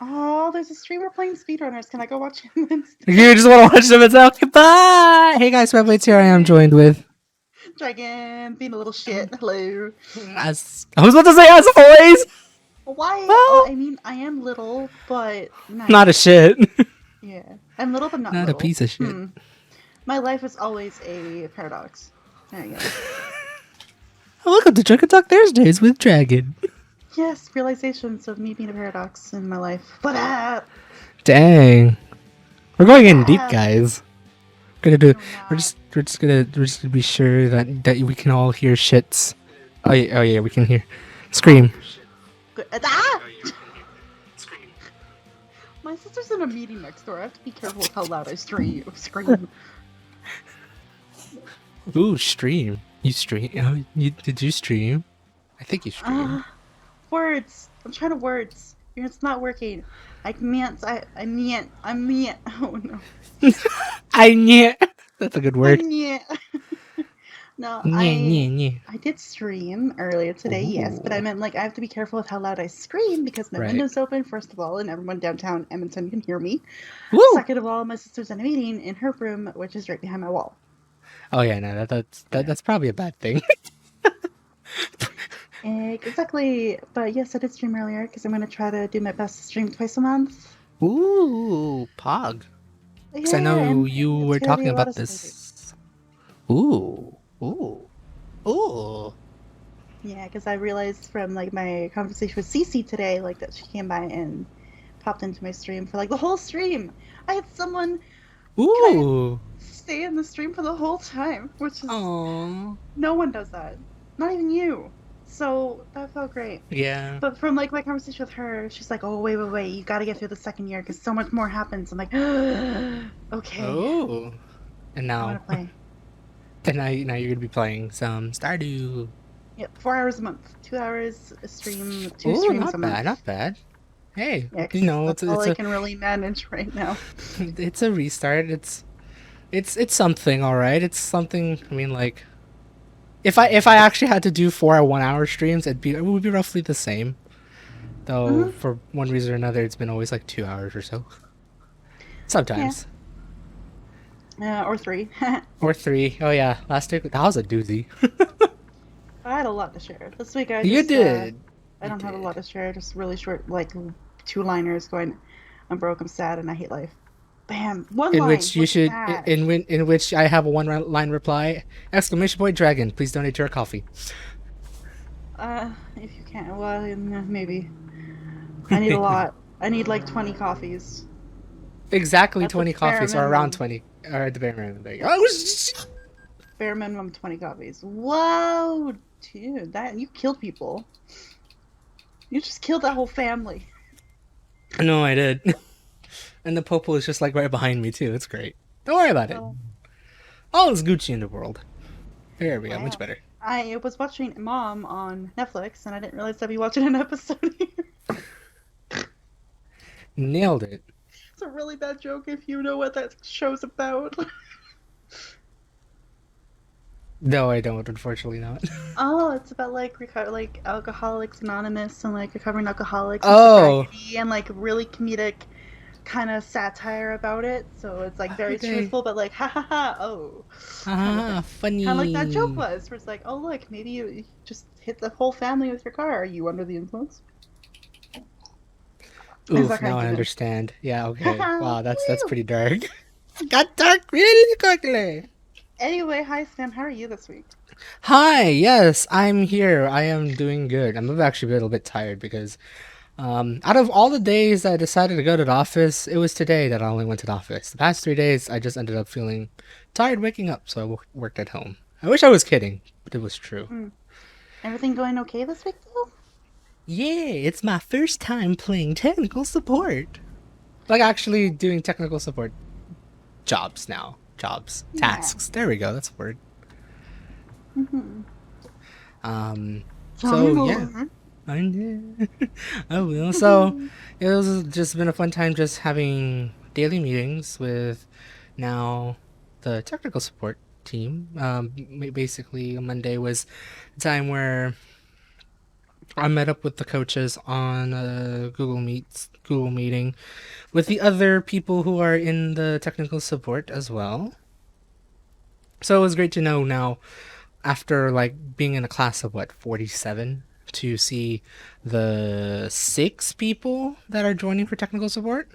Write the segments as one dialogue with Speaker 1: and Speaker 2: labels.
Speaker 1: Oh, there's a streamer playing speedrunners. Can I go watch him instead?
Speaker 2: You just want to watch them? It's okay. Bye. Hey guys, Red here. I am joined with.
Speaker 1: Dragyn, being a little shit. Hello.
Speaker 2: As I was about to say, as always.
Speaker 1: Why? Oh,
Speaker 2: Well,
Speaker 1: I mean, I am little, but
Speaker 2: not a
Speaker 1: nice.
Speaker 2: shit.
Speaker 1: Yeah. I'm little, but not
Speaker 2: Not a
Speaker 1: little.
Speaker 2: piece of shit.
Speaker 1: My life is always a paradox. There you go.
Speaker 2: Welcome to Drunken Talk Thursdays with Dragyn.
Speaker 1: Yes, realizations of me being a paradox in my life. What up?
Speaker 2: Dang, we're going in deep, guys. We're gonna do.
Speaker 1: No,
Speaker 2: We're just gonna be sure that we can all hear shits. Oh yeah, we can hear. Scream.
Speaker 1: Good. Ah! My sister's in a meeting next door. I have to be careful with how loud I scream.
Speaker 2: Ooh, stream. You stream? Oh, did you stream? I think you stream.
Speaker 1: Words. I'm trying to words. It's not working. I meant. Oh no.
Speaker 2: I knew. That's a good word.
Speaker 1: No,
Speaker 2: Yeah.
Speaker 1: I did stream earlier today, yes, but I meant like I have to be careful with how loud I scream because my window's open, first of all, and everyone downtown Edmonton can hear me.
Speaker 2: Woo!
Speaker 1: Second of all, my sister's in a meeting in her room, which is right behind my wall.
Speaker 2: Oh yeah, no, that's probably a bad thing.
Speaker 1: Exactly, but yes, I did stream earlier because I'm going to try to do my best to stream twice a month.
Speaker 2: Ooh, Pog. Because I know you were talking about this. Ooh.
Speaker 1: Yeah, because I realized from like my conversation with Cece today, like that she came by and popped into my stream for like the whole stream. I had someone stay in the stream for the whole time, which is no one does that, not even you. So that felt great.
Speaker 2: Yeah.
Speaker 1: But from like my conversation with her, she's like, "Oh wait, you got to get through the second year because so much more happens." I'm like, "Okay."
Speaker 2: Oh. And now.
Speaker 1: I want to play.
Speaker 2: And now you're gonna be playing some Stardew.
Speaker 1: Yep, 4 hours a month, 2 hours a stream, two streams a month.
Speaker 2: Not bad. Hey,
Speaker 1: Yeah,
Speaker 2: it's
Speaker 1: all I can really manage right now.
Speaker 2: It's a restart. It's something, all right. It's something. I mean, like, if I actually had to do 4 1-hour streams, it would be roughly the same. Though for one reason or another, it's been always like 2 hours or so. Sometimes.
Speaker 1: Yeah. Or 3.
Speaker 2: Or 3. Oh yeah, last week that was a doozy.
Speaker 1: I had a lot to share this week. I don't have a lot to share. Just really short, like 2-liners going. I'm broke. I'm sad, and I hate life. Bam. One
Speaker 2: in
Speaker 1: line.
Speaker 2: Which you should in which I have a 1-line reply! Exclamation point Dragyn! Please donate to our coffee.
Speaker 1: If you can't, well, maybe. I need a lot. I need like 20 coffees.
Speaker 2: Exactly. That's 20 coffees, or around 20, or at the bare minimum. There you go.
Speaker 1: Bare minimum 20 coffees. Whoa, dude, you killed people. You just killed that whole family.
Speaker 2: No, I did. And the popo is just like right behind me too. It's great. Don't worry about it. All is Gucci in the world. There we go. Much better.
Speaker 1: I was watching Mom on Netflix, and I didn't realize I'd be watching an episode here.
Speaker 2: Nailed it.
Speaker 1: It's a really bad joke if you know what that show's about.
Speaker 2: No, I don't. Unfortunately, not.
Speaker 1: Oh, it's about like Alcoholics Anonymous and like recovering alcoholics. And like really comedic kind of satire about it. So it's like very truthful, but like ha ha ha. Oh,
Speaker 2: funny.
Speaker 1: Kind of like that joke was, where it's like, oh look, maybe you just hit the whole family with your car. Are you under the influence?
Speaker 2: Oof, now I understand. Yeah, okay. Wow, that's pretty dark. Got dark really quickly.
Speaker 1: Anyway, hi Sam, how are you this week?
Speaker 2: Hi, yes, I'm here. I am doing good. I'm actually a little bit tired because out of all the days I decided to go to the office, it was today that I only went to the office. The past 3 days, I just ended up feeling tired waking up, so I worked at home. I wish I was kidding, but it was true.
Speaker 1: Everything going okay this week, though?
Speaker 2: Yeah, it's my first time playing technical support. Like, actually doing technical support jobs now. Tasks. There we go, that's a word. So, yeah. I will. So, it was just been a fun time just having daily meetings with now the technical support team. Basically, Monday was a time where I met up with the coaches on Google meeting with the other people who are in the technical support as well. So it was great to know now, after like being in a class of what, 47, to see the 6 people that are joining for technical support.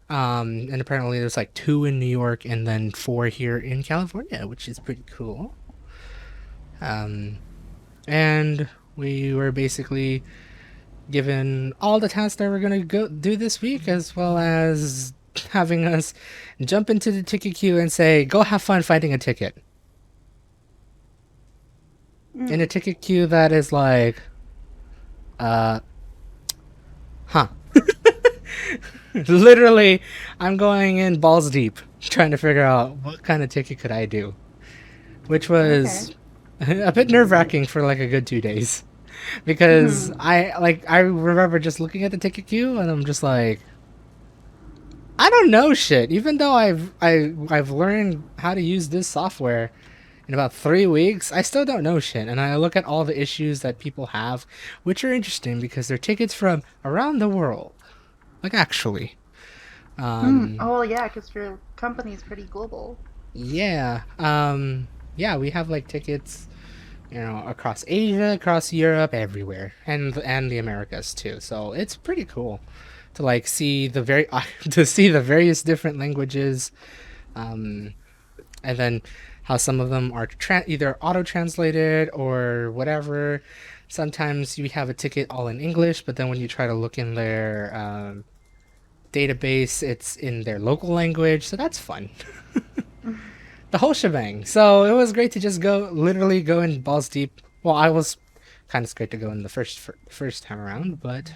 Speaker 2: And apparently there's like 2 in New York and then 4 here in California, which is pretty cool. And we were basically given all the tasks that we're gonna go do this week, as well as having us jump into the ticket queue and say, "Go have fun finding a ticket." In a ticket queue that is like, huh? Literally, I'm going in balls deep trying to figure out what kind of ticket could I do, which was a bit nerve-wracking for like a good 2 days, because I remember just looking at the ticket queue and I'm just like, I don't know shit. Even though I've learned how to use this software in about 3 weeks, I still don't know shit. And I look at all the issues that people have, which are interesting because they're tickets from around the world. Like, actually.
Speaker 1: Oh yeah, because your company is pretty global.
Speaker 2: Yeah. Yeah, we have like tickets, across Asia, across Europe, everywhere, and the Americas too. So it's pretty cool to like see the to see the various different languages, and then how some of them are either auto translated or whatever. Sometimes you have a ticket all in English, but then when you try to look in their database, it's in their local language. So that's fun. The whole shebang. So it was great to just literally go in balls deep. Well, I was kind of scared to go in the first time around, but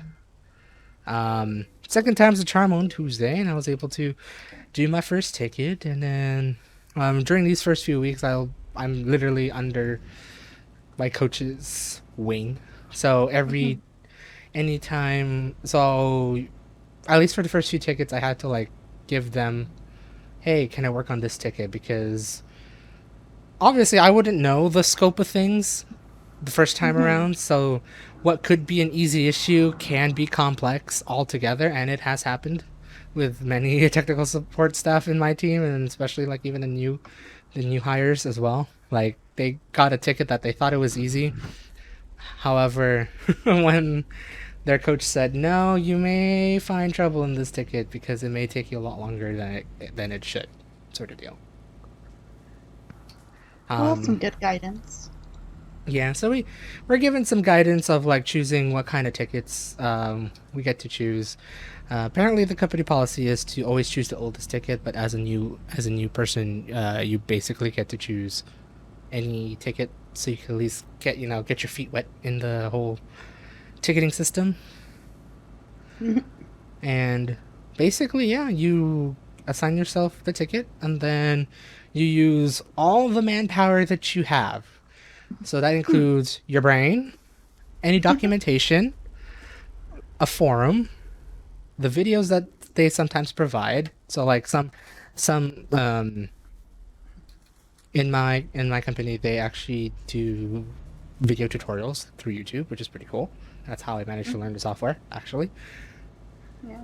Speaker 2: second time's a charm on Tuesday, and I was able to do my first ticket. And then during these first few weeks, I'm literally under my coach's wing. So anytime, so at least for the first few tickets, I had to like give them, hey, can I work on this ticket? Because obviously I wouldn't know the scope of things the first time around. So what could be an easy issue can be complex altogether, and it has happened with many technical support staff in my team, and especially like even the new hires as well. Like they got a ticket that they thought it was easy. However, when their coach said, "No, you may find trouble in this ticket because it may take you a lot longer than it should," sort of deal.
Speaker 1: Well, some good guidance.
Speaker 2: Yeah, so we're given some guidance of like choosing what kind of tickets we get to choose. Apparently, the company policy is to always choose the oldest ticket, but as a new person, you basically get to choose any ticket, so you can at least get your feet wet in the whole ticketing system. And basically, yeah, you assign yourself the ticket, and then you use all the manpower that you have. So that includes your brain, any documentation, a forum, the videos that they sometimes provide. So like some in my company, they actually do video tutorials through YouTube, which is pretty cool. That's how I managed to learn the software, actually.
Speaker 1: Yeah.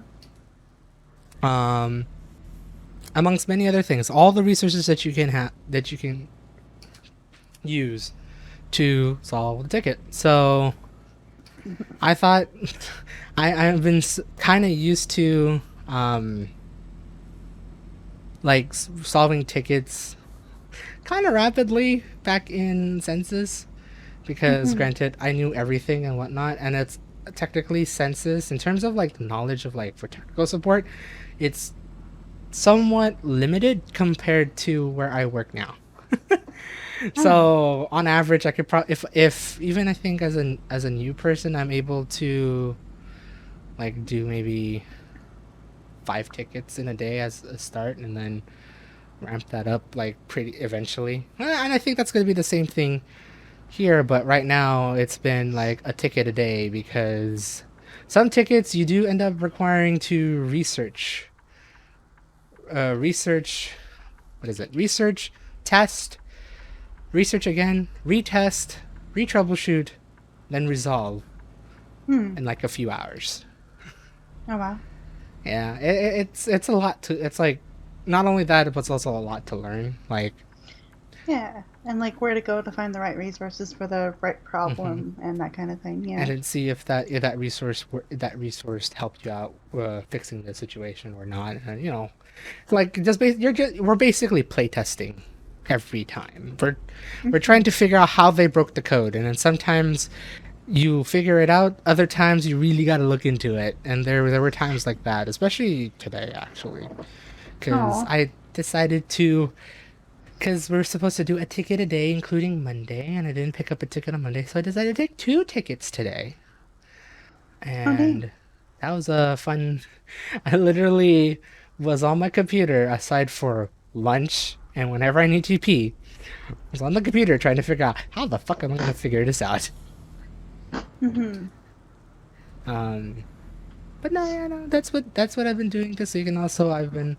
Speaker 2: Amongst many other things, all the resources that you can use to solve the ticket. So I thought I've been kind of used to like solving tickets kind of rapidly back in census, because granted I knew everything and whatnot, and it's technically census in terms of like knowledge of like for technical support, it's somewhat limited compared to where I work now. So on average, I could probably, if even I think as a new person, I'm able to like do maybe 5 tickets in a day as a start, and then ramp that up like pretty eventually. And I think that's going to be the same thing here, but right now it's been like a ticket a day, because some tickets you do end up requiring to research, what is it, test, research again, retest, retroubleshoot, then resolve
Speaker 1: Hmm.
Speaker 2: in like a few hours.
Speaker 1: Oh wow.
Speaker 2: Yeah, it's a lot to. It's like not only that, but it's also a lot to learn. Like,
Speaker 1: Yeah, and like where to go to find the right resources for the right
Speaker 2: hmm
Speaker 1: problem and that kind of thing.
Speaker 2: and
Speaker 1: Yeah.
Speaker 2: then see if that resource helped you out fixing the situation or not. And like we're basically playtesting every time. We're trying
Speaker 1: Hmm.
Speaker 2: to figure out how they broke the code, and then sometimes you figure it out. Other times you really got to look into it, and there were times like that, especially today actually, because
Speaker 1: Oh.
Speaker 2: I decided to. Because we're supposed to do a ticket a day, including Monday, and I didn't pick up a ticket on Monday, so I decided to take 2 tickets today.
Speaker 1: Oh dang.
Speaker 2: And that was a fun. I literally was on my computer aside for lunch and whenever I need to pee. I was on the computer trying to figure out how the fuck am I gonna figure this out.
Speaker 1: Hmm.
Speaker 2: Um, but no, yeah, no, that's what I've been doing this week, and also I've been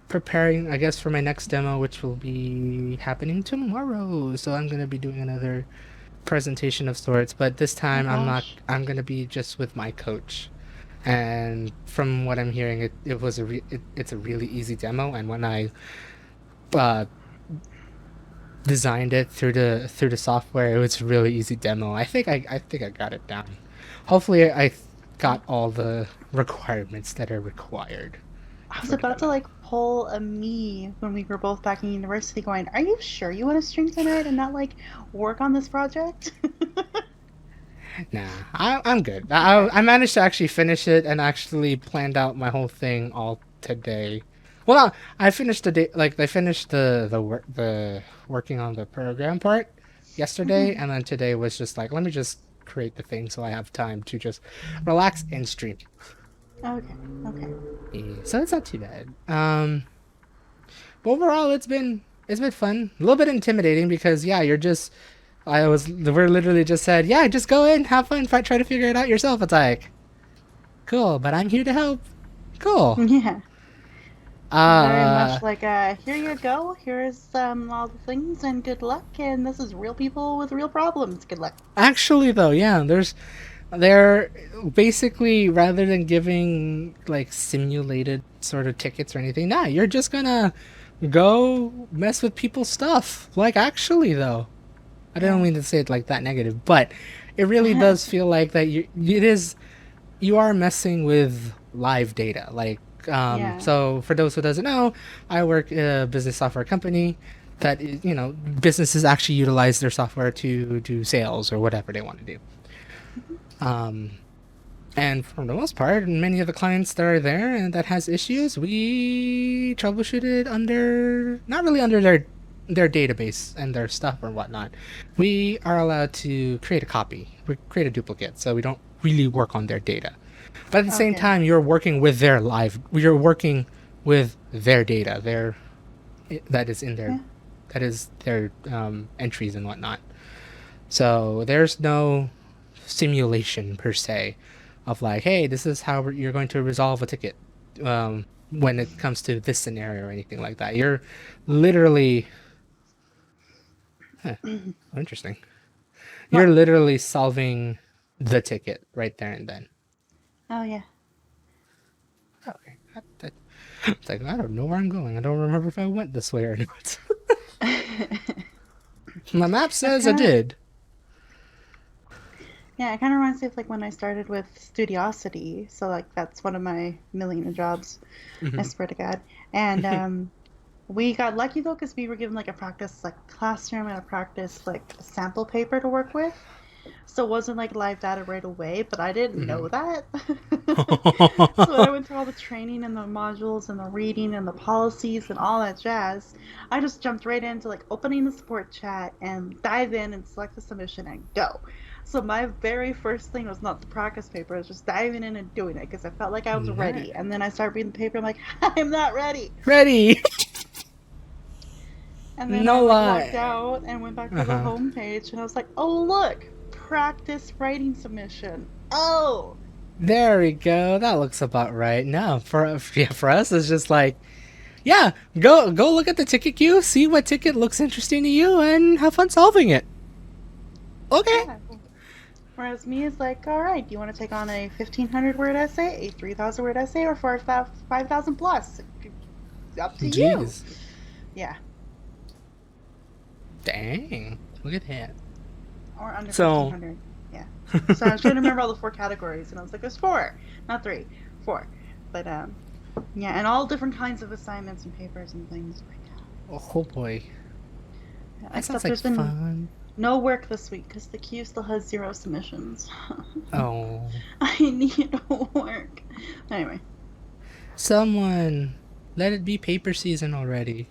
Speaker 2: preparing, I guess, for my next demo, which will be happening tomorrow. So I'm gonna be doing another presentation of sorts, but this
Speaker 1: My
Speaker 2: time I'm not.
Speaker 1: gosh.
Speaker 2: I'm gonna be just with my coach. And from what I'm hearing, it's a really easy demo. And when I uh, designed it through the software, it was a really easy demo. I think I got it down. Hopefully, I got all the requirements that are required
Speaker 1: I was
Speaker 2: for the
Speaker 1: about to
Speaker 2: demo.
Speaker 1: like pull a me when we were both back in university going, "Are you sure you want to stream tonight and not like work on this project?"
Speaker 2: Nah, I'm good.
Speaker 1: Okay.
Speaker 2: I managed to actually finish it and actually planned out my whole thing all today. Well, I finished the day, like I finished the working on the program part yesterday,
Speaker 1: Hmm.
Speaker 2: and then today was just like, let me just create the thing so I have time to just relax and stream.
Speaker 1: Okay. Okay.
Speaker 2: Yeah, so it's not too bad. But overall, it's been fun. A little bit intimidating because yeah, we're literally just said, yeah, just go in, have fun, try to figure it out yourself. It's like, cool, but I'm here to help. Cool.
Speaker 1: Yeah. Very
Speaker 2: Uh,
Speaker 1: much like here you go. Here's all the things and good luck. And this is real people with real problems. Good luck.
Speaker 2: actually though, yeah, they're basically rather than giving like simulated sort of tickets or anything, nah, you're just gonna go mess with people's stuff. Like actually though, I don't
Speaker 1: Yeah.
Speaker 2: mean to say it like that negative, but it really does feel like that you are messing with live data. Like,
Speaker 1: Yeah.
Speaker 2: so for those who doesn't know, I work at a business software company that businesses actually utilize their software to do sales or whatever they want to do.
Speaker 1: Mhm.
Speaker 2: Um, and for the most part, many of the clients that are there and that has issues, we troubleshoot it under not really under their database and their stuff or whatnot. We are allowed to create a copy, we create a duplicate, so we don't really work on their data. But at the same
Speaker 1: Okay.
Speaker 2: time, you're working with their data, that is in their
Speaker 1: Yeah.
Speaker 2: that is their entries and whatnot. So there's no simulation per se of like, hey, this is how you're going to resolve a ticket when it comes to this scenario or anything like that. You're literally, huh, interesting. You're
Speaker 1: What?
Speaker 2: literally solving the ticket right there and then.
Speaker 1: Oh yeah.
Speaker 2: Okay. It's like, I don't know where I'm going. I don't remember if I went this way or not. My map
Speaker 1: It's
Speaker 2: says I
Speaker 1: kind of
Speaker 2: did.
Speaker 1: yeah. It kind of reminds me of like when I started with Studiosity. So like that's one of my million of jobs. I
Speaker 2: Hmm.
Speaker 1: swear to God. And we got lucky though because we were given like a practice like classroom and a practice like sample paper to work with. So it wasn't like live data right away, but I didn't
Speaker 2: Hmm.
Speaker 1: know that. So when I went through all the training and the modules and the reading and the policies and all that jazz, I just jumped right into like opening the support chat and dive in and select the submission and go. So my very first thing was not the practice paper, it was just diving in and doing it because I felt like I was
Speaker 2: Nice.
Speaker 1: ready. And then I started reading the paper, I'm like, I'm not ready.
Speaker 2: Ready.
Speaker 1: And then I
Speaker 2: No
Speaker 1: like logged
Speaker 2: lie.
Speaker 1: out and went back to the
Speaker 2: Uh-huh.
Speaker 1: home page and I was like, oh look, practice writing submission. Oh,
Speaker 2: There we go. That looks about right. No, yeah, for us it's just like, yeah, go look at the ticket queue, see what ticket looks interesting to you, and have fun solving it. Okay.
Speaker 1: yeah. Whereas me is like, all right, do you want to take on a 1,500 word essay, a 3,000 word essay, or 5,000 plus? Up to you.
Speaker 2: Jeez.
Speaker 1: Yeah.
Speaker 2: Dang. Look at that.
Speaker 1: Or under
Speaker 2: So
Speaker 1: 1,500. Yeah. So I was trying to remember all the 4 categories, and I was like, there's 4, not 3, 4. But yeah, and all different kinds of assignments and papers and things.
Speaker 2: oh boy. That sounds
Speaker 1: Except
Speaker 2: like
Speaker 1: there's been
Speaker 2: fun.
Speaker 1: no work this week because the queue still has 0 submissions.
Speaker 2: Oh.
Speaker 1: I need work. Anyway.
Speaker 2: Someone let it be paper season already.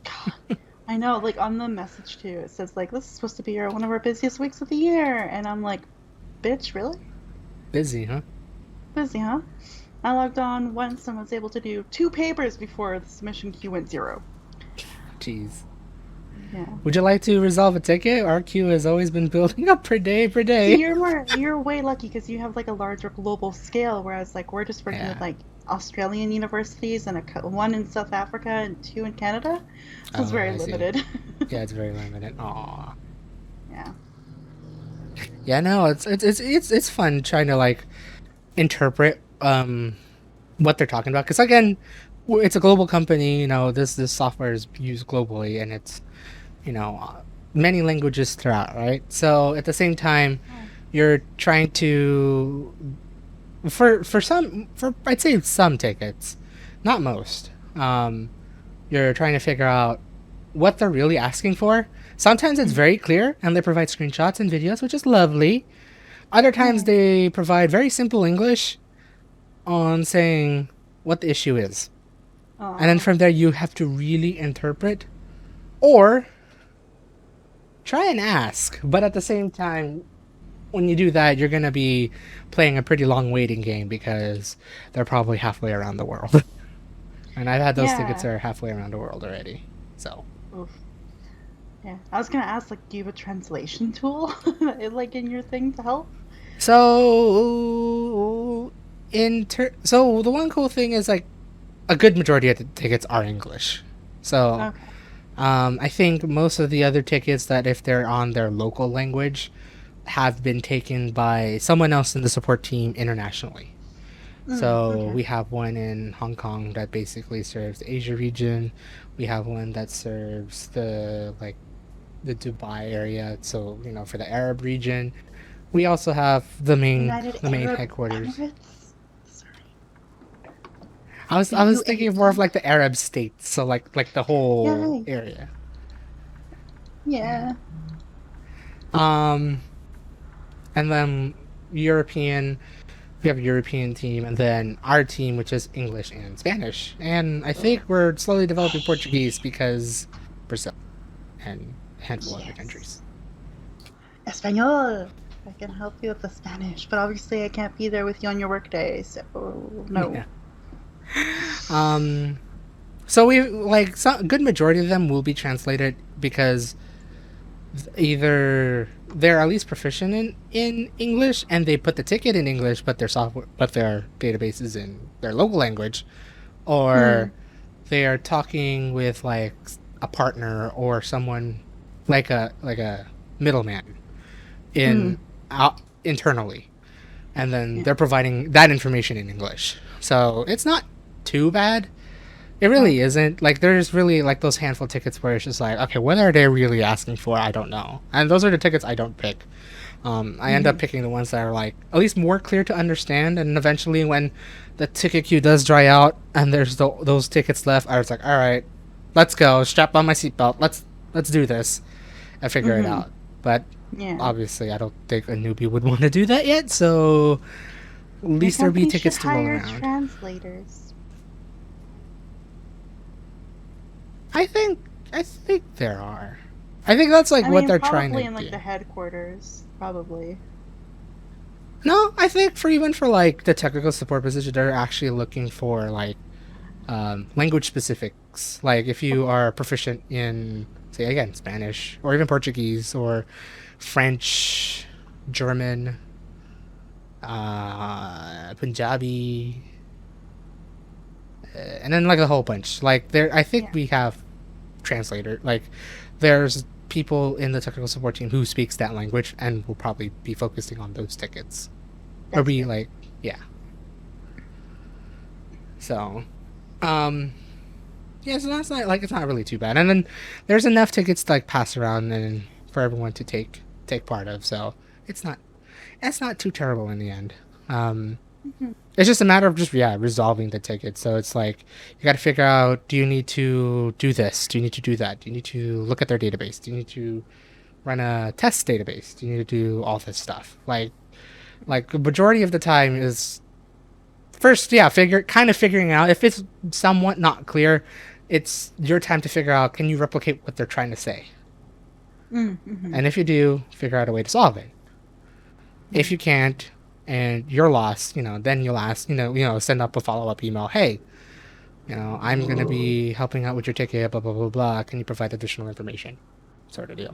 Speaker 1: God, I know, like on the message too, it says like this is supposed to be one of our busiest weeks of the year, and I'm like, bitch, really?
Speaker 2: Busy, huh?
Speaker 1: Busy, huh? I logged on once and was able to do 2 papers before the submission queue went 0.
Speaker 2: Jeez.
Speaker 1: Yeah.
Speaker 2: Would you like to resolve a ticket? Our queue has always been building up per day.
Speaker 1: See, you're way lucky because you have like a larger global scale, whereas like we're just working with like Australian universities and one in South Africa and 2 in Canada. So it's very limited.
Speaker 2: Yeah, it's very limited. Aww.
Speaker 1: Yeah.
Speaker 2: Yeah, no, it's fun trying to like interpret what they're talking about, because again, it's a global company. You know, this software is used globally, and it's, you know, many languages throughout, right? So at the same time, you're trying to for I'd say some tickets, not most. You're trying to figure out what they're really asking for. Sometimes it's very clear and they provide screenshots and videos, which is lovely. Other times they provide very simple English on saying what the issue is. And then from there you have to really interpret or try and ask. But at the same time, when you do that, you're going to be playing a pretty long waiting game because they're probably halfway around the world. And I've had those tickets that are halfway around the world already. So.
Speaker 1: Oof. Yeah, I was gonna ask, like, do you have a translation tool, like, in your thing to help?
Speaker 2: So, so the one cool thing is, like, a good majority of the tickets are English. So, I think most of the other tickets that if they're on their local language have been taken by someone else in the support team internationally. So we have one in Hong Kong that basically serves the Asia region. We have one that serves the Dubai area, so you know, for the Arab region. We also have the main headquarters.
Speaker 1: Emirates? Sorry.
Speaker 2: I was thinking more of like the Arab states, so like the whole area.
Speaker 1: Yeah.
Speaker 2: And then European. We have a European team, and then our team, which is English and Spanish. And I think we're slowly developing Portuguese because Brazil and a handful of other countries.
Speaker 1: Espanol! I can help you with the Spanish, but obviously I can't be there with you on your work day, so no.
Speaker 2: Yeah. So we some good majority of them will be translated because either they're at least proficient in English and they put the ticket in English, but their database is in their local language, or they are talking with like a partner or someone like a middleman internally, and then they're providing that information in English. So it's not too bad. It really isn't. Like, there's really, like, those handful of tickets where it's just like, okay, what are they really asking for? I don't know. And those are the tickets I don't pick. I end up picking the ones that are, like, at least more clear to understand. And eventually when the ticket queue does dry out and there's those tickets left, I was like, all right, let's go. Strap on my seatbelt. Let's do this and figure it out. But obviously I don't think a newbie would want to do that yet. So at least there'll be tickets to roll around.
Speaker 1: Translators.
Speaker 2: I think there are. I think that's like what they're trying to do.
Speaker 1: Probably in like the headquarters, probably.
Speaker 2: No, I think for like the technical support position, they're actually looking for like language specifics. Like if you are proficient in, say again, Spanish or even Portuguese or French, German, Punjabi. And then like a whole bunch. Like I think we have translator. Like there's people in the technical support team who speaks that language and will probably be focusing on those tickets. Or be like, yeah. So, yeah, so that's not like, it's not really too bad. And then there's enough tickets to like pass around and for everyone to take part of. So it's not too terrible in the end. It's just a matter of just resolving the ticket. So it's like you got to figure out: do you need to do this? Do you need to do that? Do you need to look at their database? Do you need to run a test database? Do you need to do all this stuff? Like the majority of the time is first, figuring out if it's somewhat not clear. It's your time to figure out: can you replicate what they're trying to say? And if you do, figure out a way to solve it. If you can't, and you're lost, then you'll ask, send up a follow-up email. Hey, I'm going to be helping out with your ticket, blah, blah, blah, blah. Can you provide additional information? Sort of deal.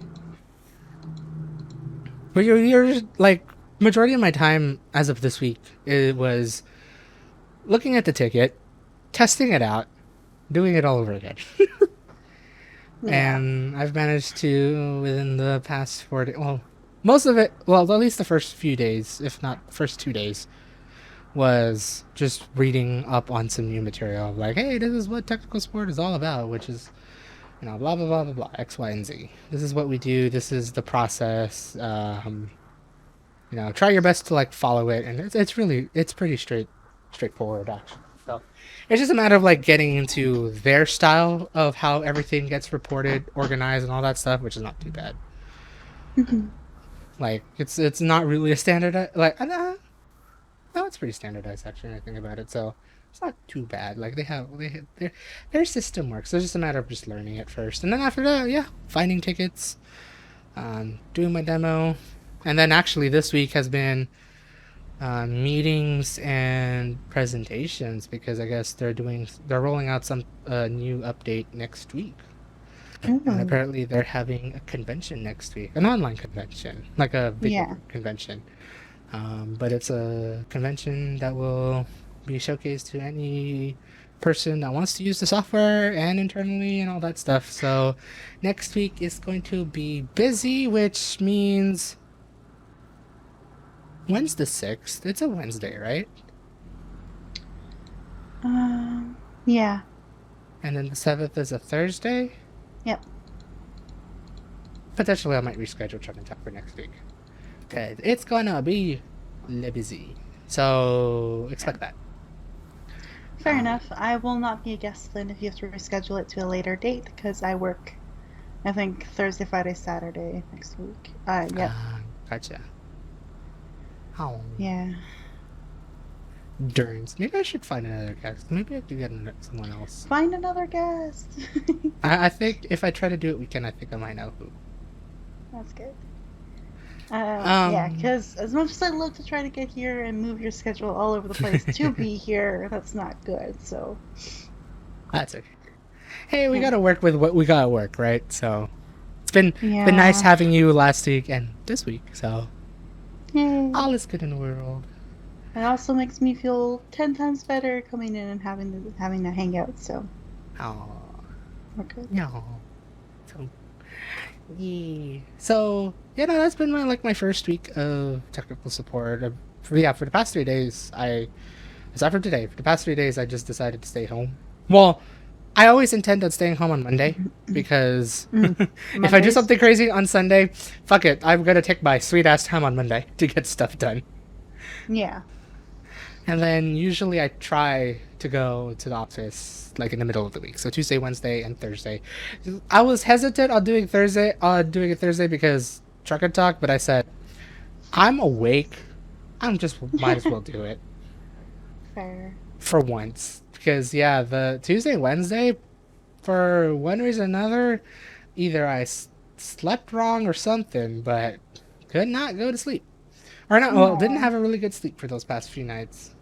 Speaker 2: But you're like, majority of my time as of this week, it was looking at the ticket, testing it out, doing it all over again. And I've managed to, within the past 4 days, most of it, at least the first few days, if not first 2 days, was just reading up on some new material. Like, hey, this is what technical support is all about, which is, blah, blah, blah, blah, blah, X, Y, and Z. This is what we do. This is the process. Try your best to, like, follow it. And it's pretty straightforward, actually. So it's just a matter of, like, getting into their style of how everything gets reported, organized, and all that stuff, which is not too bad. Like, it's not really a standardized, like, no, it's pretty standardized, actually, when I think about it, so it's not too bad. Like, their system works. So it's just a matter of just learning it first, and then after that, finding tickets, doing my demo, and then actually this week has been meetings and presentations, because I guess they're rolling out some new update next week. And apparently they're having a convention next week, an online convention, like a video convention. But it's a convention that will be showcased to any person that wants to use the software and internally and all that stuff. So next week is going to be busy, which means when's the 6th? It's a Wednesday, right?
Speaker 1: Yeah.
Speaker 2: And then the 7th is a Thursday?
Speaker 1: Yep.
Speaker 2: Potentially I might reschedule Chuck and Talk for next week. Okay, it's gonna be busy. So expect that.
Speaker 1: Fair enough. I will not be a guest then if you have to reschedule it to a later date, because I work, I think, Thursday, Friday, Saturday next week. Yep.
Speaker 2: Gotcha. Oh.
Speaker 1: Yeah.
Speaker 2: Durns. Maybe I should find another guest. Maybe I could get someone else.
Speaker 1: Find another guest.
Speaker 2: I think if I try to do it weekend, I think I might know who.
Speaker 1: That's good. Yeah, because as much as I love to try to get here and move your schedule all over the place to be here, that's not good. So
Speaker 2: that's okay. Hey, we gotta work with what we gotta work, right? So it's been nice having you last week and this week. So all is good in the world.
Speaker 1: It also makes me feel 10 times better coming in and having to hang out. So we're good.
Speaker 2: No. So yeah. So that's been my first week of technical support. For the past 3 days, aside from today, for the past 3 days, I just decided to stay home. Well, I always intend on staying home on Monday because if I do something crazy on Sunday, fuck it, I'm gonna take my sweet ass time on Monday to get stuff done.
Speaker 1: Yeah.
Speaker 2: And then usually I try to go to the office like in the middle of the week. So Tuesday, Wednesday, and Thursday. I was hesitant on doing it Thursday because Truck and Talk, but I said, I'm awake. I'm just might as well do it.
Speaker 1: Fair.
Speaker 2: For once. Because the Tuesday, Wednesday, for one reason or another, either I slept wrong or something, but could not go to sleep. Or not, well, didn't have a really good sleep for those past few nights.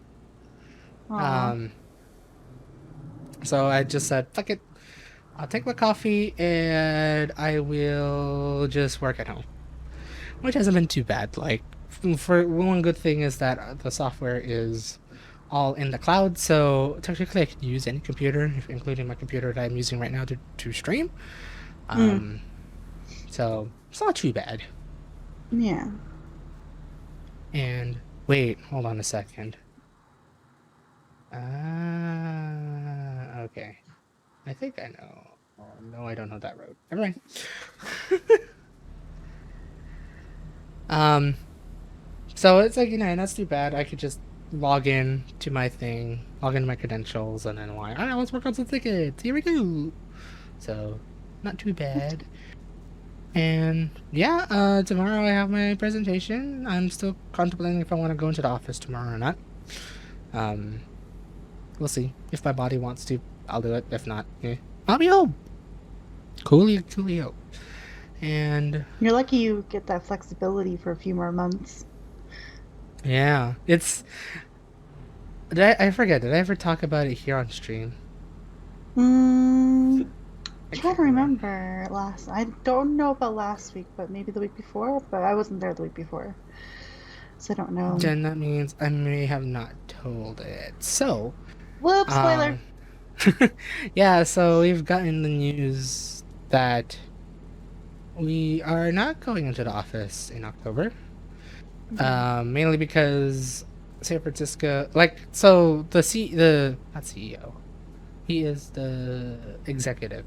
Speaker 2: So I just said, fuck it. I'll take my coffee and I will just work at home. Which hasn't been too bad. Like, for one good thing is that the software is all in the cloud, so technically I could use any computer, including my computer that I'm using right now to stream. So it's not too bad.
Speaker 1: Yeah.
Speaker 2: And wait, hold on a second. Okay. I think I know. Oh, no, I don't know that road. Never mind. um, so it's like, that's too bad. I could just log in to my thing, log into my credentials, and then why? All right, let's work on some tickets. Here we go. So, not too bad. And yeah, tomorrow I have my presentation. I'm still contemplating if I want to go into the office tomorrow or not. Um, we'll see. If my body wants to, I'll do it. If not, I'll be home. Coolio. And
Speaker 1: You're lucky you get that flexibility for a few more months.
Speaker 2: yeah, I forget, did I ever talk about it here on stream? I
Speaker 1: Trying
Speaker 2: can't
Speaker 1: to
Speaker 2: remember.
Speaker 1: remember I don't know about last week, but maybe the week before, but I wasn't there the week before. So I don't know.
Speaker 2: Then that means I may have not told it. So,
Speaker 1: Whoops, spoiler.
Speaker 2: um, yeah, so we've gotten the news that we are not going into the office in October.
Speaker 1: Okay.
Speaker 2: Mainly because San Francisco, so the not CEO, he is the executive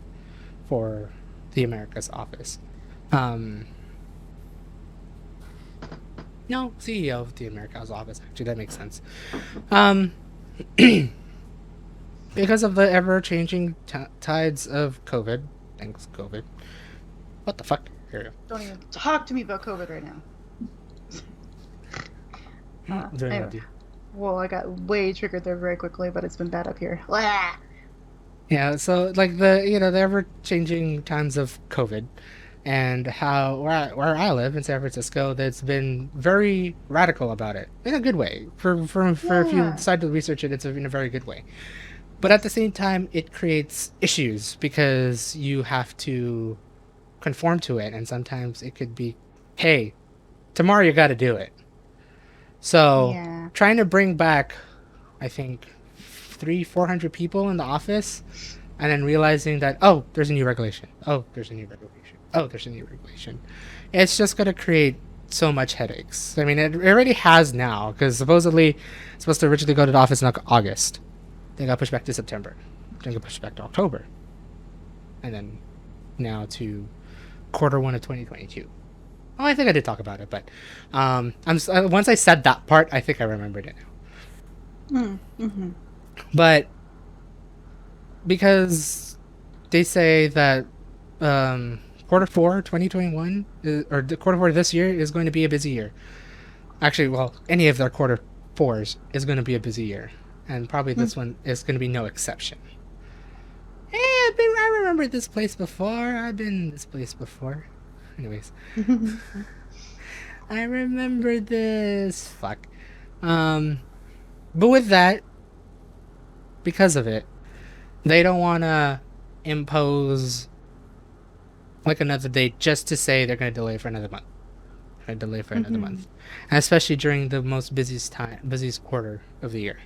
Speaker 2: for the Americas office. Um, no, CEO of the Americas office. Actually, that makes sense. Um, because of the ever-changing tides of COVID. Thanks, COVID. What the fuck? Here we go.
Speaker 1: Don't even talk to me about COVID right now. Anyway. Well, I got way triggered there very quickly, but it's been bad up here. Blah!
Speaker 2: Yeah, so like the ever-changing times of COVID, and how where I live in San Francisco, that's been very radical about it in a good way. For if you
Speaker 1: Yeah.
Speaker 2: decide to research it, it's in a very good way. But at the same time, it creates issues because you have to conform to it, and sometimes it could be, hey, tomorrow you got to do it. So
Speaker 1: Yeah.
Speaker 2: trying to bring back, I think, 400 people in the office, and then realizing that, oh, there's a new regulation. Oh, there's a new regulation. Oh, there's a new regulation. It's just going to create so much headaches. I mean, it already has now, because supposedly it's supposed to originally go to the office in August. They got pushed back to September. Then got pushed back to October. And then now to Q1 of 2022. Oh, I think I did talk about it, but once I said that part, I think I remembered it now.
Speaker 1: Mm-hmm.
Speaker 2: But because they say that Q4 2021 or the Q4 this year is going to be a busy year. Actually, well, any of their Q4s is going to be a busy year, and probably this one is going to be no exception. Hey, I remember this place before. I've been this place before. Anyways, I remember this. Fuck. But with that, because of it, they don't want to impose like another date just to say they're going to delay for another month. Going to delay for another month, and especially during the most busiest quarter of the year.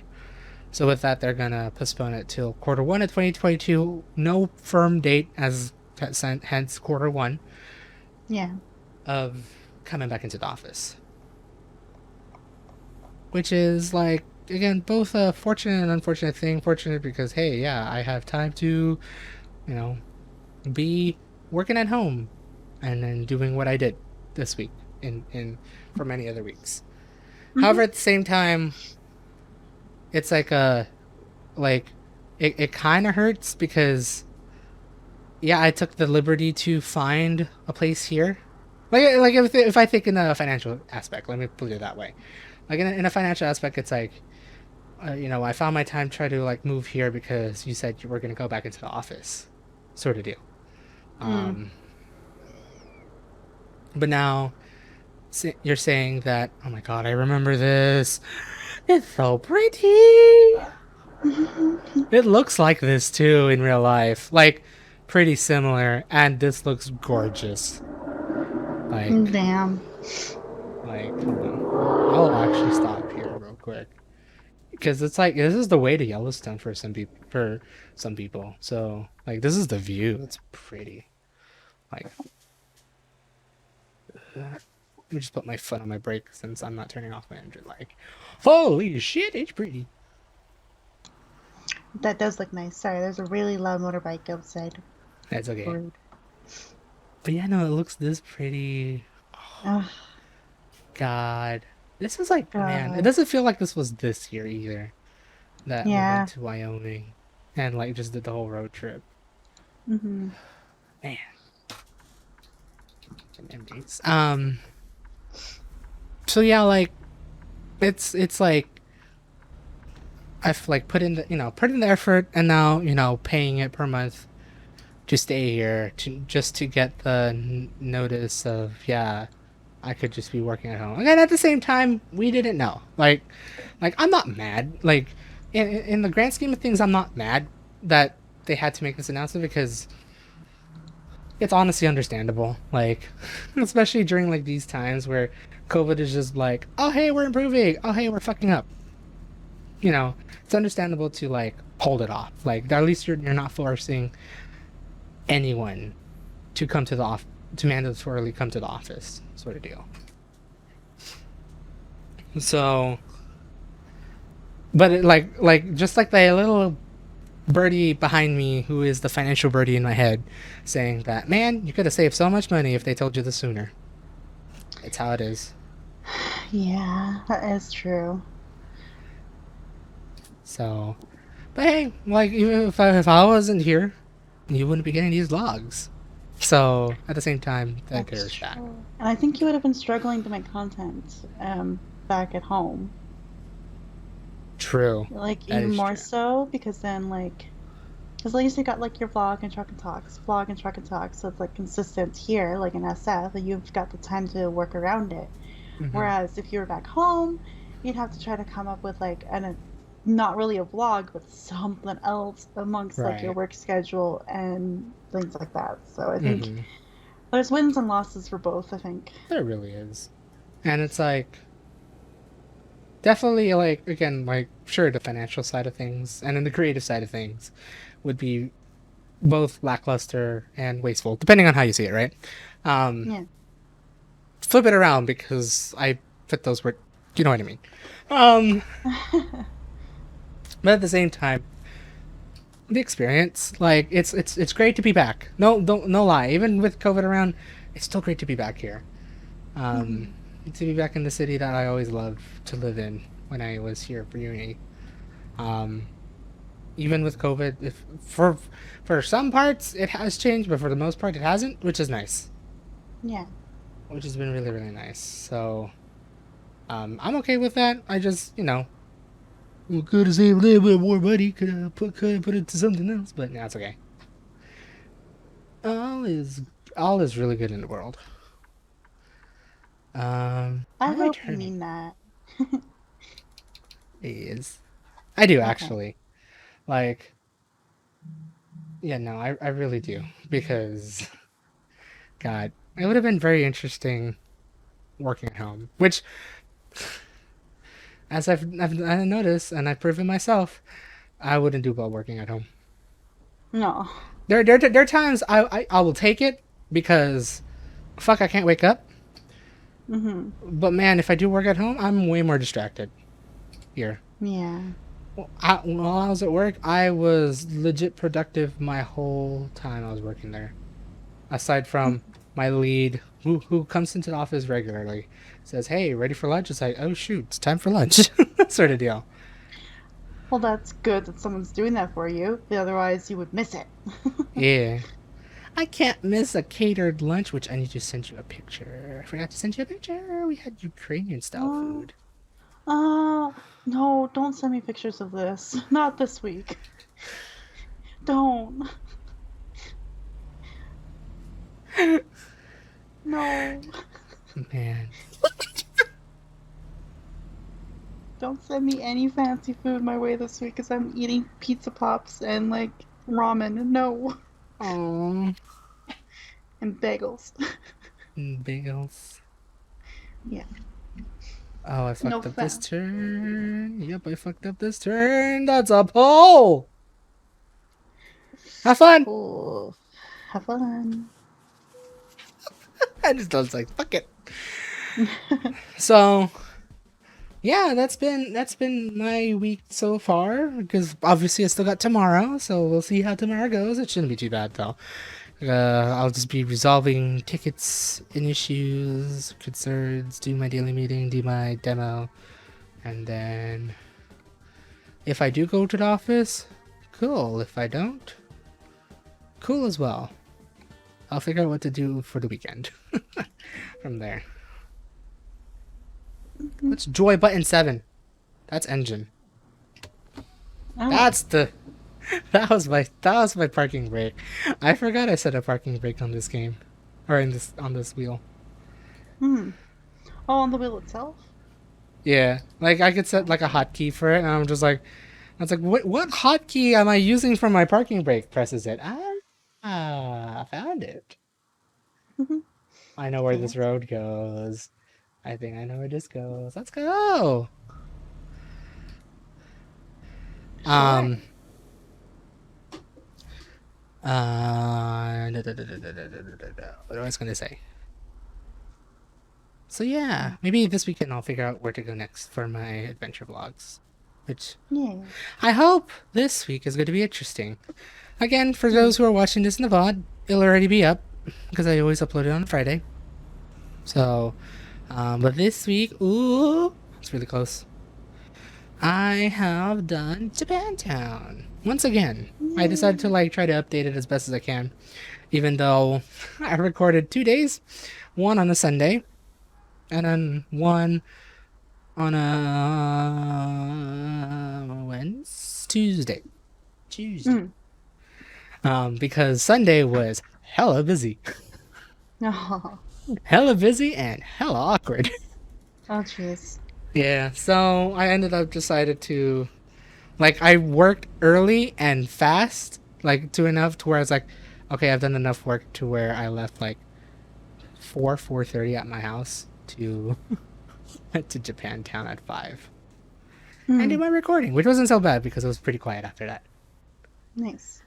Speaker 2: So with that, they're gonna postpone it till Q1 of 2022. No firm date, as hence Q1.
Speaker 1: Yeah.
Speaker 2: Of coming back into the office, which is like, again, both a fortunate and unfortunate thing. Fortunate because, hey, yeah, I have time to, be working at home and then doing what I did this week in for many other weeks. However, at the same time, it's like it kind of hurts because, yeah, I took the liberty to find a place here. Like if I think in a financial aspect, let me put it that way. Like in a financial aspect, it's like, I found my time to try to like move here because you said you were going to go back into the office, sort of deal. But now you're saying that, oh my god, I remember this. It's so pretty. It looks like this too in real life, like pretty similar, and this looks gorgeous. Like,
Speaker 1: damn.
Speaker 2: Like, hold on. I'll actually stop here real quick because it's like this is the way to Yellowstone for some people. So like this is the view. It's pretty. Like, Let me just put my foot on my brake since I'm not turning off my engine. Like, holy shit, it's pretty.
Speaker 1: That does look nice. Sorry, there's a really loud motorbike outside.
Speaker 2: That's okay.
Speaker 1: Rude.
Speaker 2: But yeah, no, it looks this pretty.
Speaker 1: Ugh,
Speaker 2: God. This is like, man, it
Speaker 1: God.
Speaker 2: doesn't feel like this was this year either. That we went
Speaker 1: Yeah.
Speaker 2: to Wyoming and like just did the whole road trip.
Speaker 1: Mm-hmm.
Speaker 2: Man. MDs. So yeah, like it's like I've like put in the effort and now, paying it per month to stay here just to get the notice of, yeah, I could just be working at home. And at the same time, we didn't know. Like I'm not mad. Like in the grand scheme of things, I'm not mad that they had to make this announcement because it's honestly understandable. Like especially during like these times where COVID is just like, oh hey, we're improving. Oh hey, we're fucking up. It's understandable to like hold it off. Like at least you're not forcing anyone to come to the off to mandatorily come to the office, sort of deal. So, but just like the little birdie behind me, who is the financial birdie in my head, saying that, man, you could have saved so much money if they told you this sooner. It's how it is.
Speaker 1: Yeah, that is true.
Speaker 2: So, but hey, like even if I wasn't here, you wouldn't be getting these logs. So at the same time, that
Speaker 1: That's
Speaker 2: goes back.
Speaker 1: true. And I think you would have been struggling to make content back at home.
Speaker 2: True.
Speaker 1: Like
Speaker 2: That
Speaker 1: even
Speaker 2: is
Speaker 1: more
Speaker 2: true.
Speaker 1: so because then because at least you got like your vlog and truck and talks, vlog and truck and talks, so it's like consistent here, like in SF, and you've got the time to work around it.
Speaker 2: Hmm.
Speaker 1: Whereas if you were back home, you'd have to try to come up with like not really a vlog, but something else amongst like your
Speaker 2: Right.
Speaker 1: work schedule and things like that. So I think
Speaker 2: Hmm.
Speaker 1: there's wins and losses for both, I think.
Speaker 2: There really is, and it's like definitely like again like sure the financial side of things and then the creative side of things would be both lackluster and wasteful depending on how you see it, right? um
Speaker 1: Yeah.
Speaker 2: Flip it around because I fit those words, you know what I mean. um but at the same time, the experience, like it's great to be back. No, don't no lie, even with COVID around, it's still great to be back here. um
Speaker 1: Mhm.
Speaker 2: to be back in the city that I always loved to live in when I was here for uni. um Even with COVID, if for some parts it has changed, but for the most part it hasn't, which is nice.
Speaker 1: Yeah.
Speaker 2: Which has been really really nice. So I'm okay with that. I just we could have saved a little bit more money. Could have put it to something else, but now it's okay. All is all is really good in the world.
Speaker 1: I
Speaker 2: How am I
Speaker 1: hope you
Speaker 2: turning?
Speaker 1: mean that.
Speaker 2: Is I do
Speaker 1: Okay.
Speaker 2: actually like yeah no I really do because God, it would have been very interesting working at home, which as I've noticed and I've proven myself, I wouldn't do well working at home.
Speaker 1: No.
Speaker 2: There are times I will take it because fuck I can't wake up.
Speaker 1: Mhm.
Speaker 2: But man, if I do work at home, I'm way more distracted here.
Speaker 1: Yeah.
Speaker 2: While I was at work, I was legit productive my whole time I was working there. Aside from my lead, who comes into the office regularly, says, "Hey, ready for lunch?" It's like, "Oh shoot, it's time for lunch," sort of deal.
Speaker 1: Well, that's good that someone's doing that for you. Otherwise, you would miss it.
Speaker 2: Yeah. I can't miss a catered lunch, which I need to send you a picture. I forgot to send you a picture. We had Ukrainian style
Speaker 1: Oh,
Speaker 2: food.
Speaker 1: no, don't send me pictures of this. Not this week. Don't. No.
Speaker 2: Man.
Speaker 1: Don't send me any fancy food my way this week because I'm eating pizza pops and like ramen. No.
Speaker 2: Oh,
Speaker 1: And bagels.
Speaker 2: bagels.
Speaker 1: Yeah.
Speaker 2: Oh, I
Speaker 1: No
Speaker 2: fucked up this
Speaker 1: fan.
Speaker 2: turn. Yep, I fucked up this turn. That's a pole. Have fun.
Speaker 1: Oh, have fun.
Speaker 2: I just was like, fuck it. So yeah, that's been my week so far. Because obviously I still got tomorrow, so we'll see how tomorrow goes. It shouldn't be too bad though. I'll just be resolving tickets and issues, concerns, do my daily meeting, do my demo, and then if I do go to the office, cool. If I don't, cool as well. I'll figure out what to do for the weekend from there. What's joy button 7? That's engine.
Speaker 1: Oh.
Speaker 2: That's the that was my parking brake. I forgot I set a parking brake on this game. Or on this wheel.
Speaker 1: Oh, on the wheel itself?
Speaker 2: Yeah. Like I could set like a hotkey for it and I'm just like I was like, what hotkey am I using for my parking brake? Presses it. I found it. I know where this road goes. I think I know where this goes. Let's go.
Speaker 1: Sure.
Speaker 2: What was I gonna say? So yeah, maybe this weekend I'll figure out where to go next for my adventure vlogs. Which
Speaker 1: Yeah.
Speaker 2: I hope this week is going to be interesting. Again, for those who are watching this in the VOD, it'll already be up because I always upload it on Friday. So, but this week, ooh, it's really close. I have done Japantown once again. I decided to like try to update it as best as I can, even though I recorded 2 days, one on a Sunday, and then one on a Tuesday. Because Sunday was hella busy.
Speaker 1: Oh,
Speaker 2: Hella busy and hella awkward.
Speaker 1: jeez.
Speaker 2: Yeah, so I ended up decided to like I worked early and fast, like to enough to where I was like, okay, I've done enough work to where I left like 4:30 at my house to to Japantown at 5. And do my recording, which wasn't so bad because it was pretty quiet after that.
Speaker 1: Nice.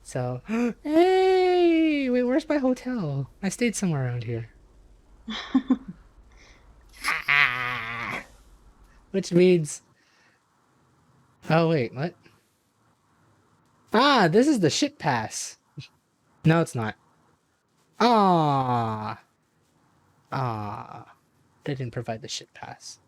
Speaker 2: So, hey, wait, where's my hotel? I stayed somewhere around here. Which means, oh wait, what? Ah, this is the shit pass. No, it's not. Ah, they didn't provide the shit pass.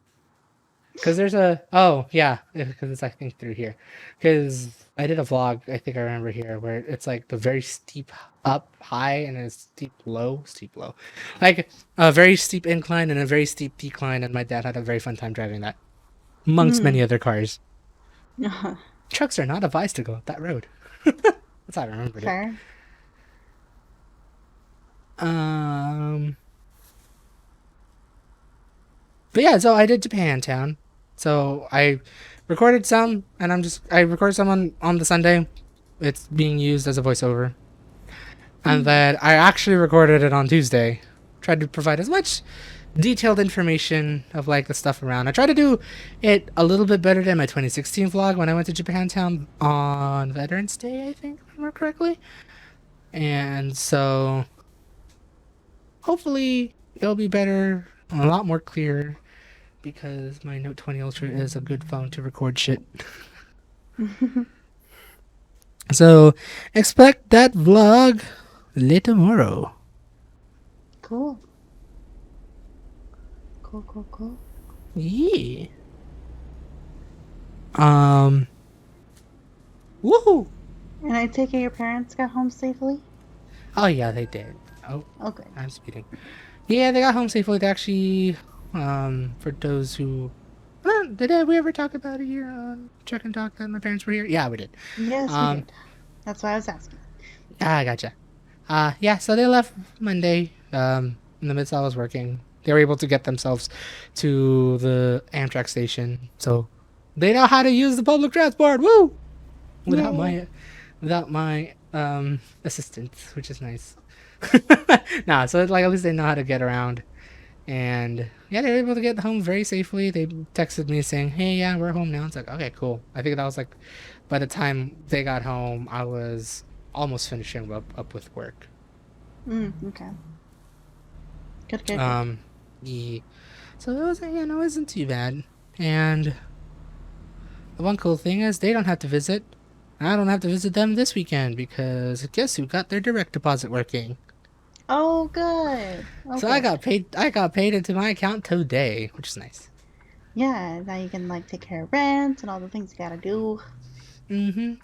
Speaker 2: Because there's a, oh yeah, because it's I think through here. Because I did a vlog, I think I remember here, where it's like the very steep up high and a steep low, like a very steep incline and a very steep decline, and my dad had a very fun time driving that, amongst many other cars. Trucks are not advised to go up that road. That's how I remembered
Speaker 1: Fair.
Speaker 2: it. But yeah, so I did Japantown. So I recorded some, and I recorded some on the Sunday. It's being used as a voiceover. And then I actually recorded it on Tuesday. Tried to provide as much detailed information of like the stuff around. I tried to do it a little bit better than my 2016 vlog when I went to Japantown on Veterans Day, I think, if I remember correctly. And so hopefully it'll be better, a lot more clear, because my Note 20 Ultra is a good phone to record shit. So expect that vlog late tomorrow.
Speaker 1: Cool. Cool.
Speaker 2: Yeah. Woohoo!
Speaker 1: And I take it your parents got home safely?
Speaker 2: Oh yeah, they did. Oh,
Speaker 1: Okay.
Speaker 2: I'm speeding. Yeah, they got home safely. They actually, for those who, did we ever talk about it here on Check and Talk that my parents were here? Yeah, we did.
Speaker 1: Yes, we did. That's why I was asking.
Speaker 2: Ah, gotcha. Yeah, so they left Monday, in the midst I was working. They were able to get themselves to the Amtrak station, so they know how to use the public transport. Woo! Without my assistance, which is nice. Nah, so like at least they know how to get around, and yeah, they were able to get home very safely. They texted me saying, "Hey, yeah, we're home now." It's like, okay, cool. I think that was like, by the time they got home, I was almost finishing up with work.
Speaker 1: Okay. Good.
Speaker 2: Yeah. So it wasn't, it wasn't too bad. And the one cool thing is they don't have to visit. I don't have to visit them this weekend because guess who got their direct deposit working?
Speaker 1: Oh, good. Oh,
Speaker 2: So I
Speaker 1: good.
Speaker 2: got paid. I got paid into my account today, which is nice.
Speaker 1: Yeah, now you can like take care of rent and all the things you gotta do.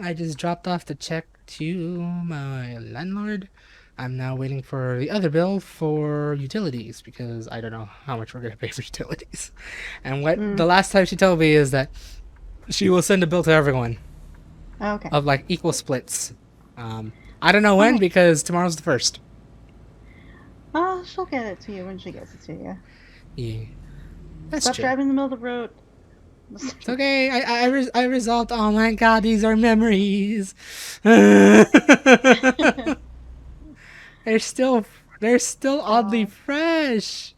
Speaker 2: I just dropped off the check to my landlord. I'm now waiting for the other bill for utilities because I don't know how much we're gonna pay for utilities. And what
Speaker 1: Mm.
Speaker 2: the last time she told me is that she will send a bill to everyone
Speaker 1: Okay.
Speaker 2: of like equal splits. I don't know when
Speaker 1: Okay.
Speaker 2: because tomorrow's the first.
Speaker 1: Oh, she'll get it to you when she gets it to you.
Speaker 2: Yeah, that's
Speaker 1: Stop
Speaker 2: true.
Speaker 1: driving in the middle of the road.
Speaker 2: It's okay. I resolved. Oh my god, these are memories. they're still they're still oddly
Speaker 1: God.
Speaker 2: fresh.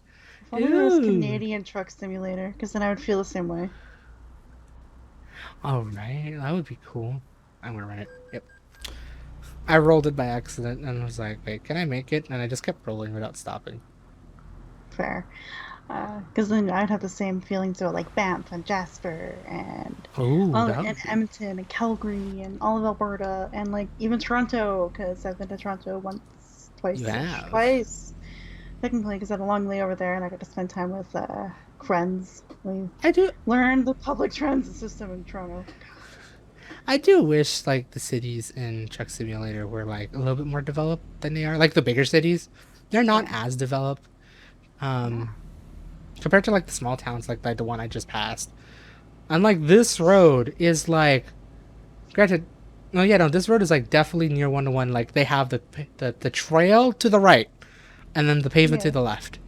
Speaker 1: If only there was
Speaker 2: Ooh.
Speaker 1: Canadian Truck Simulator, because then I would feel the same way.
Speaker 2: All right, that would be cool. I'm gonna run it. Yep. I rolled it by accident and was like, wait, can I make it? And I just kept rolling without stopping.
Speaker 1: Fair. Because then I'd have the same feelings about like Banff and Jasper and
Speaker 2: Ooh,
Speaker 1: all
Speaker 2: that
Speaker 1: and
Speaker 2: would be.
Speaker 1: Edmonton and Calgary and all of Alberta and like even Toronto because I've been to Toronto once,
Speaker 2: You have.
Speaker 1: twice technically because I had a long layover there and I got to spend time with friends. We
Speaker 2: I do.
Speaker 1: learned the public transit system in Toronto.
Speaker 2: I do wish like the cities in Truck Simulator were like a little bit more developed than they are. Like the bigger cities, they're not
Speaker 1: Yeah.
Speaker 2: as developed.
Speaker 1: Yeah.
Speaker 2: Um, compared to like the small towns like the one I just passed. And like this road is like, granted, no, yeah, no, this road is like definitely near 1-to-1. Like they have the trail to the right, and then the pavement to
Speaker 1: Yeah.
Speaker 2: the left.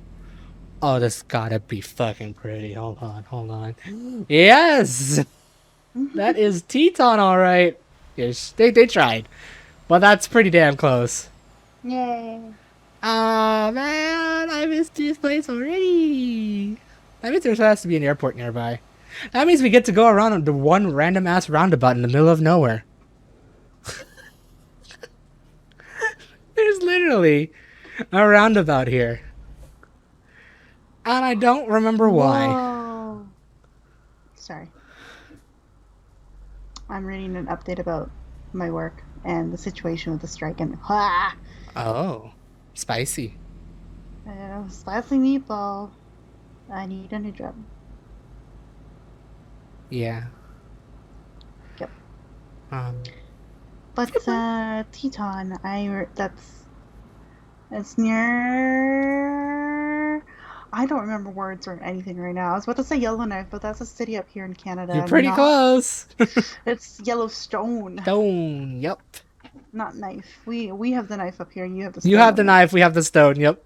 Speaker 2: Oh, this gotta be fucking pretty. Hold on. Yes, that is Teton, all right. Yes, they tried, but that's pretty damn close.
Speaker 1: Yay.
Speaker 2: Ah, man, I missed this place already. That means there has to be an airport nearby. That means we get to go around the one random ass roundabout in the middle of nowhere. There's literally a roundabout here. And I don't remember why.
Speaker 1: Whoa. Sorry. I'm reading an update about my work and the situation with the strike and
Speaker 2: Oh, spicy.
Speaker 1: spicy meatball. I need a new job.
Speaker 2: Yeah.
Speaker 1: Yep.
Speaker 2: Um,
Speaker 1: But Teton, it's near. I don't remember words or anything right now. I was about to say Yellowknife, but that's a city up here in Canada.
Speaker 2: you're pretty
Speaker 1: Not.
Speaker 2: close.
Speaker 1: It's Yellowstone,
Speaker 2: Stone. Yep.
Speaker 1: not knife. We have the knife up here, and you have the
Speaker 2: You
Speaker 1: stone
Speaker 2: have the
Speaker 1: up there.
Speaker 2: knife. We have the stone. Yep.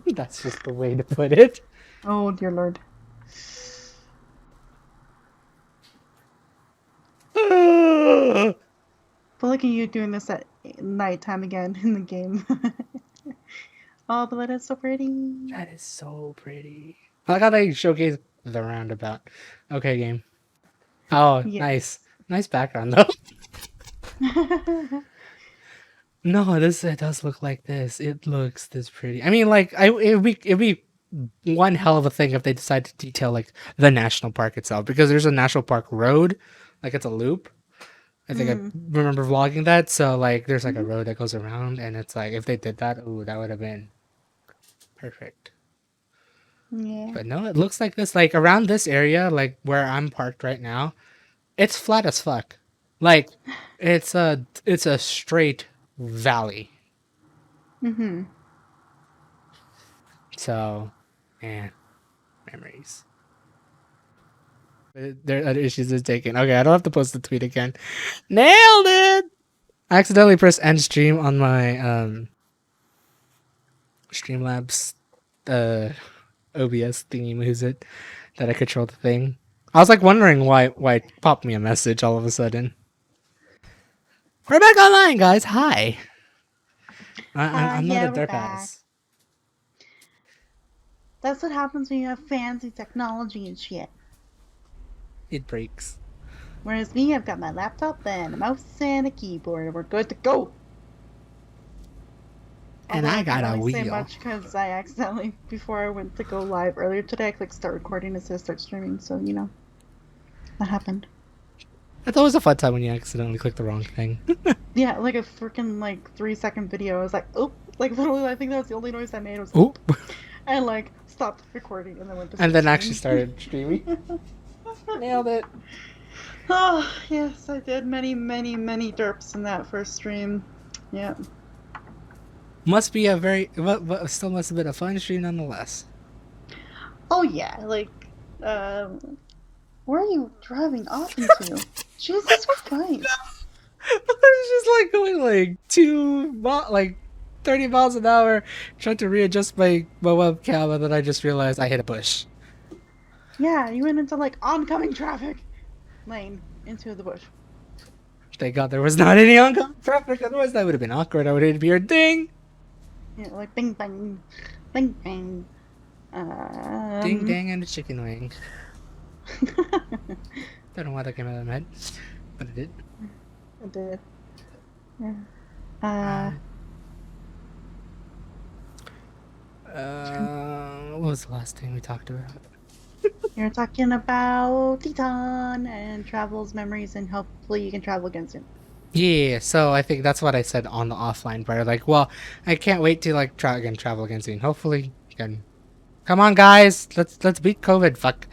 Speaker 2: That's just the way to put it.
Speaker 1: Oh dear lord. But look at you doing this at nighttime again in the game. Oh, but that is so pretty.
Speaker 2: That is so pretty. I like how they showcase the roundabout. Okay, game. Oh, nice.
Speaker 1: Yes.
Speaker 2: Nice background, though. No, it does look like this. It looks this pretty. I mean, like, it'd be one hell of a thing if they decide to detail, like, the national park itself. Because there's a national park road. Like, it's a loop. I think I remember vlogging that. So, like, there's, like, a road that goes around. And it's like, if they did that, ooh, that would have been perfect.
Speaker 1: Yeah.
Speaker 2: But no, it looks like this. Like around this area, like where I'm parked right now, it's flat as fuck. Like it's a straight valley.
Speaker 1: Mm-hmm.
Speaker 2: So, man, memories. There are issues is taken. Okay, I don't have to post the tweet again. Nailed it. I accidentally pressed end stream on my Streamlabs OBS thingy moves it that I control the thing. I was like wondering why it popped me a message all of a sudden. We're back online, guys. Hi. I'm not
Speaker 1: Yeah,
Speaker 2: a
Speaker 1: we're
Speaker 2: derp
Speaker 1: back.
Speaker 2: ass.
Speaker 1: That's what happens when you have fancy technology and shit.
Speaker 2: It breaks.
Speaker 1: Whereas me, I've got my laptop and a mouse and a keyboard, and we're good to go.
Speaker 2: And
Speaker 1: Although
Speaker 2: I
Speaker 1: I can't
Speaker 2: got a
Speaker 1: really say
Speaker 2: wheel.
Speaker 1: much because I accidentally, before I went to go live earlier today, I clicked start recording instead of start streaming. So, you know, that happened.
Speaker 2: It's always a fun time when you accidentally click the wrong thing.
Speaker 1: Yeah, like a freaking like 3-second video. I was like, oop. Like literally, I think that was the only noise I made was
Speaker 2: Oop.
Speaker 1: oop. And like stopped recording and then went to
Speaker 2: And
Speaker 1: start
Speaker 2: then actually
Speaker 1: streaming.
Speaker 2: started streaming. Nailed it.
Speaker 1: Oh, yes, I did many, many, many derps in that first stream. Yeah.
Speaker 2: Must be a very, still must have been a fun stream nonetheless.
Speaker 1: Oh, yeah, like, where are you driving off into? Jesus Christ.
Speaker 2: I was just like going like 30 miles an hour, trying to readjust my webcam, and then I just realized I hit a bush.
Speaker 1: Yeah, you went into like oncoming traffic lane into the bush.
Speaker 2: Thank God there was not any oncoming traffic, otherwise that would have been awkward. I would have heard ding!
Speaker 1: Yeah, like bing bang, bing bang.
Speaker 2: Ding dang and a chicken wing. Don't know why that came out of my head, but it did.
Speaker 1: I did. Yeah.
Speaker 2: What was the last thing we talked about?
Speaker 1: You're talking about Teton and travels, memories, and hopefully you can travel against him.
Speaker 2: Yeah, so I think that's what I said on the offline part. Like, well, I can't wait to like travel again soon. Hopefully, you can. Come on, guys, let's beat COVID. Fuck.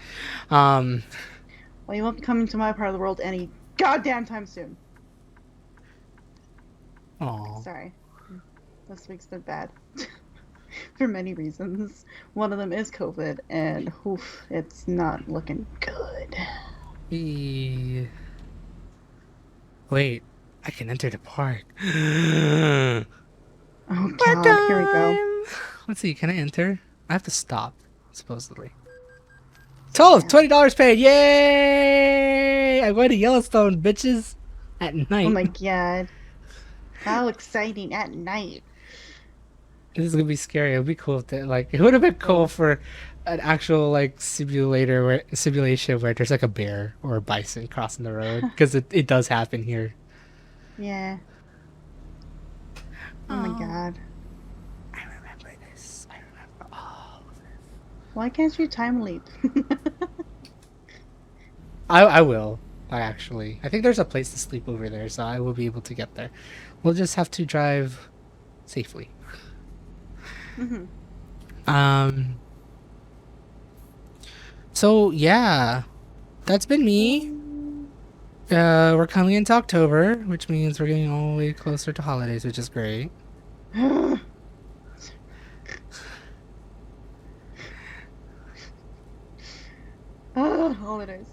Speaker 1: Well, you won't be coming to my part of the world any goddamn time soon.
Speaker 2: Oh.
Speaker 1: Sorry, this week's been bad for many reasons. One of them is COVID, and oof, it's not looking good.
Speaker 2: Wait, I can enter the park.
Speaker 1: Oh God, here we go.
Speaker 2: Let's see, can I enter? I have to stop, supposedly. $20 paid! Yay! I'm going to Yellowstone, bitches! At night.
Speaker 1: Oh my God. How exciting at night.
Speaker 2: This is gonna be scary. It would be cool if it would have been cool for an actual like simulation where there's like a bear or a bison crossing the road, because it does happen here.
Speaker 1: Yeah. Oh my God.
Speaker 2: I remember this. I remember all of this.
Speaker 1: Why can't you time leap?
Speaker 2: I will. I think there's a place to sleep over there, so I will be able to get there. We'll just have to drive safely. So yeah, that's been me. We're coming into October, which means we're getting all the way closer to holidays, which is great.
Speaker 1: Holidays.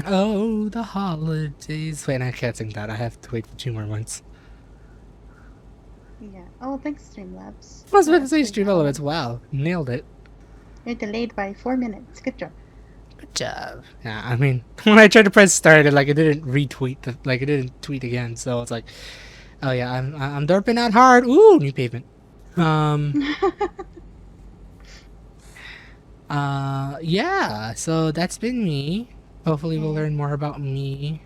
Speaker 2: Oh, the holidays. Wait, I can't sing that. I have to wait for 2 more months.
Speaker 1: Yeah. Oh, thanks, Streamlabs.
Speaker 2: I was about to say Stream Elements. Wow, nailed it.
Speaker 1: You're delayed by 4 minutes. Good job.
Speaker 2: Good job. Yeah, I mean, when I tried to press start, it didn't retweet. It didn't tweet again. So it's like, oh yeah, I'm derping out hard. Ooh, new pavement. Yeah. So that's been me. Hopefully, we'll learn more about me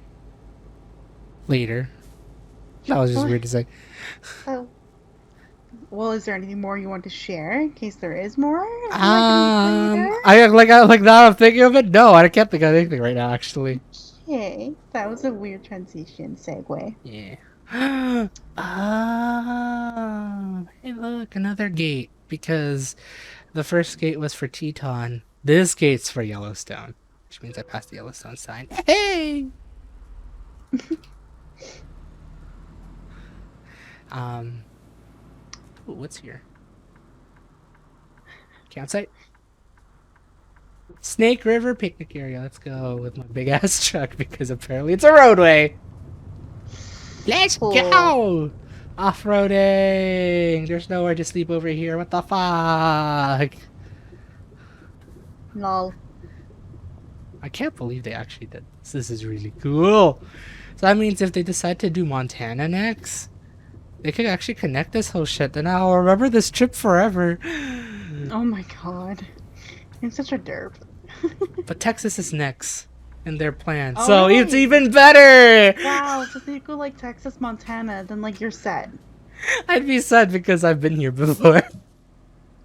Speaker 2: later. That was just weird to say.
Speaker 1: Oh. Well, is there anything more you want to share in case there is more?
Speaker 2: Like now I'm thinking of it. No, I can't think of anything right now. Actually.
Speaker 1: Okay, that was a weird transition segue.
Speaker 2: Yeah. Hey, look, another gate. Because the first gate was for Teton. This gate's for Yellowstone, which means I passed the Yellowstone sign. Hey. Ooh, what's here? Campsite? Snake River picnic area. Let's go with my big ass truck because apparently it's a roadway. Let's go! Off-roading! There's nowhere to sleep over here. What the fuck?
Speaker 1: Lol.
Speaker 2: I can't believe they actually did this. This is really cool. So that means if they decide to do Montana next, they could actually connect this whole shit. Then I'll remember this trip forever.
Speaker 1: Oh my God. You're such a derp.
Speaker 2: But Texas is next in their plan,
Speaker 1: Oh,
Speaker 2: so
Speaker 1: really?
Speaker 2: it's even better.
Speaker 1: Wow, so if you go like Texas, Montana, then like you're set.
Speaker 2: I'd be sad because I've been here before.
Speaker 1: And you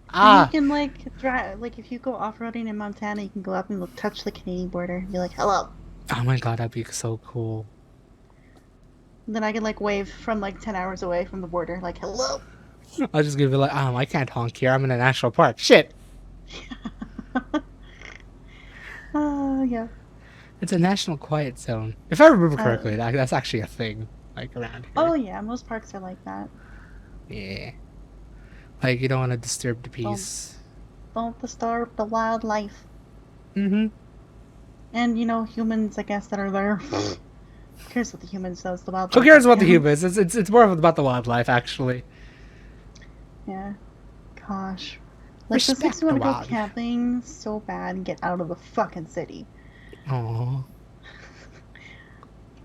Speaker 2: Ah,
Speaker 1: can like drive, like if you go off-roading in Montana, you can go up and look, touch the Canadian border and be like, "Hello."
Speaker 2: oh my god, that'd be so cool.
Speaker 1: And then I can like wave from like 10 hours away from the border, like, "Hello."
Speaker 2: I'll just give you like, I can't honk here. I'm in a national park. Shit.
Speaker 1: Yeah.
Speaker 2: It's a national quiet zone. If I remember
Speaker 1: Uh,
Speaker 2: correctly, that's actually a thing, like around
Speaker 1: oh
Speaker 2: here.
Speaker 1: yeah, most parks are like that.
Speaker 2: Yeah. Like you don't want to disturb the
Speaker 1: Don't
Speaker 2: peace.
Speaker 1: don't disturb the wildlife.
Speaker 2: Mm-hmm.
Speaker 1: And humans, I guess, that are there. Who cares what the humans does? The
Speaker 2: Who
Speaker 1: wildlife
Speaker 2: cares
Speaker 1: that
Speaker 2: about the
Speaker 1: counts.
Speaker 2: humans? It's more about the wildlife, actually.
Speaker 1: Yeah. Gosh. Like this makes
Speaker 2: Respect
Speaker 1: me
Speaker 2: the
Speaker 1: want to go
Speaker 2: wild.
Speaker 1: camping so bad and get out of the fucking city.
Speaker 2: Oh,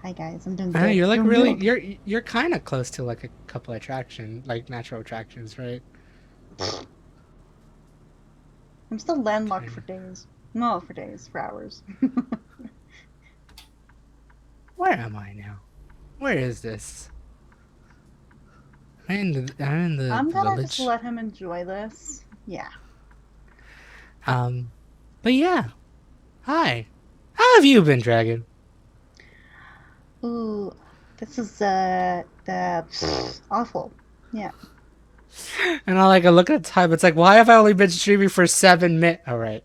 Speaker 1: Hi guys, I'm doing
Speaker 2: I know
Speaker 1: good.
Speaker 2: you're like
Speaker 1: Doing
Speaker 2: really
Speaker 1: good.
Speaker 2: you're kind of close to like a couple attraction, like natural attractions, right?
Speaker 1: I'm still landlocked for
Speaker 2: Kinda.
Speaker 1: days. No, for days, for hours.
Speaker 2: Where am I now? Where is this? I'm in the
Speaker 1: I'm gonna just
Speaker 2: village.
Speaker 1: let him enjoy this. Yeah.
Speaker 2: Um, but yeah. Hi. How have you been, Dragon?
Speaker 1: Ooh, this is the awful. Yeah.
Speaker 2: And I look at the time. It's like, why have I only been streaming for 7 minutes? All right.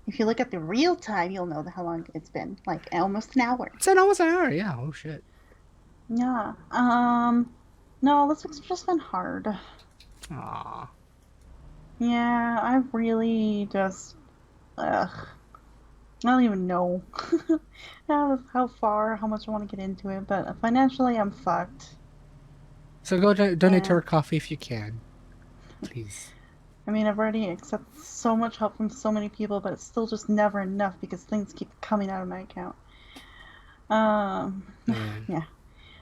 Speaker 1: If you look at the real time, you'll know how long it's been. Like almost an hour.
Speaker 2: It's been almost an hour. Yeah. Oh shit.
Speaker 1: Yeah. No, this week's just been hard.
Speaker 2: Aw.
Speaker 1: Yeah, I really just ugh. I don't even know how much I want to get into it, but financially I'm fucked.
Speaker 2: So go donate to
Speaker 1: And
Speaker 2: her coffee if you can, please.
Speaker 1: I mean, I've already accepted so much help from so many people, but it's still just never enough because things keep coming out of my account. Um,
Speaker 2: Man.
Speaker 1: yeah,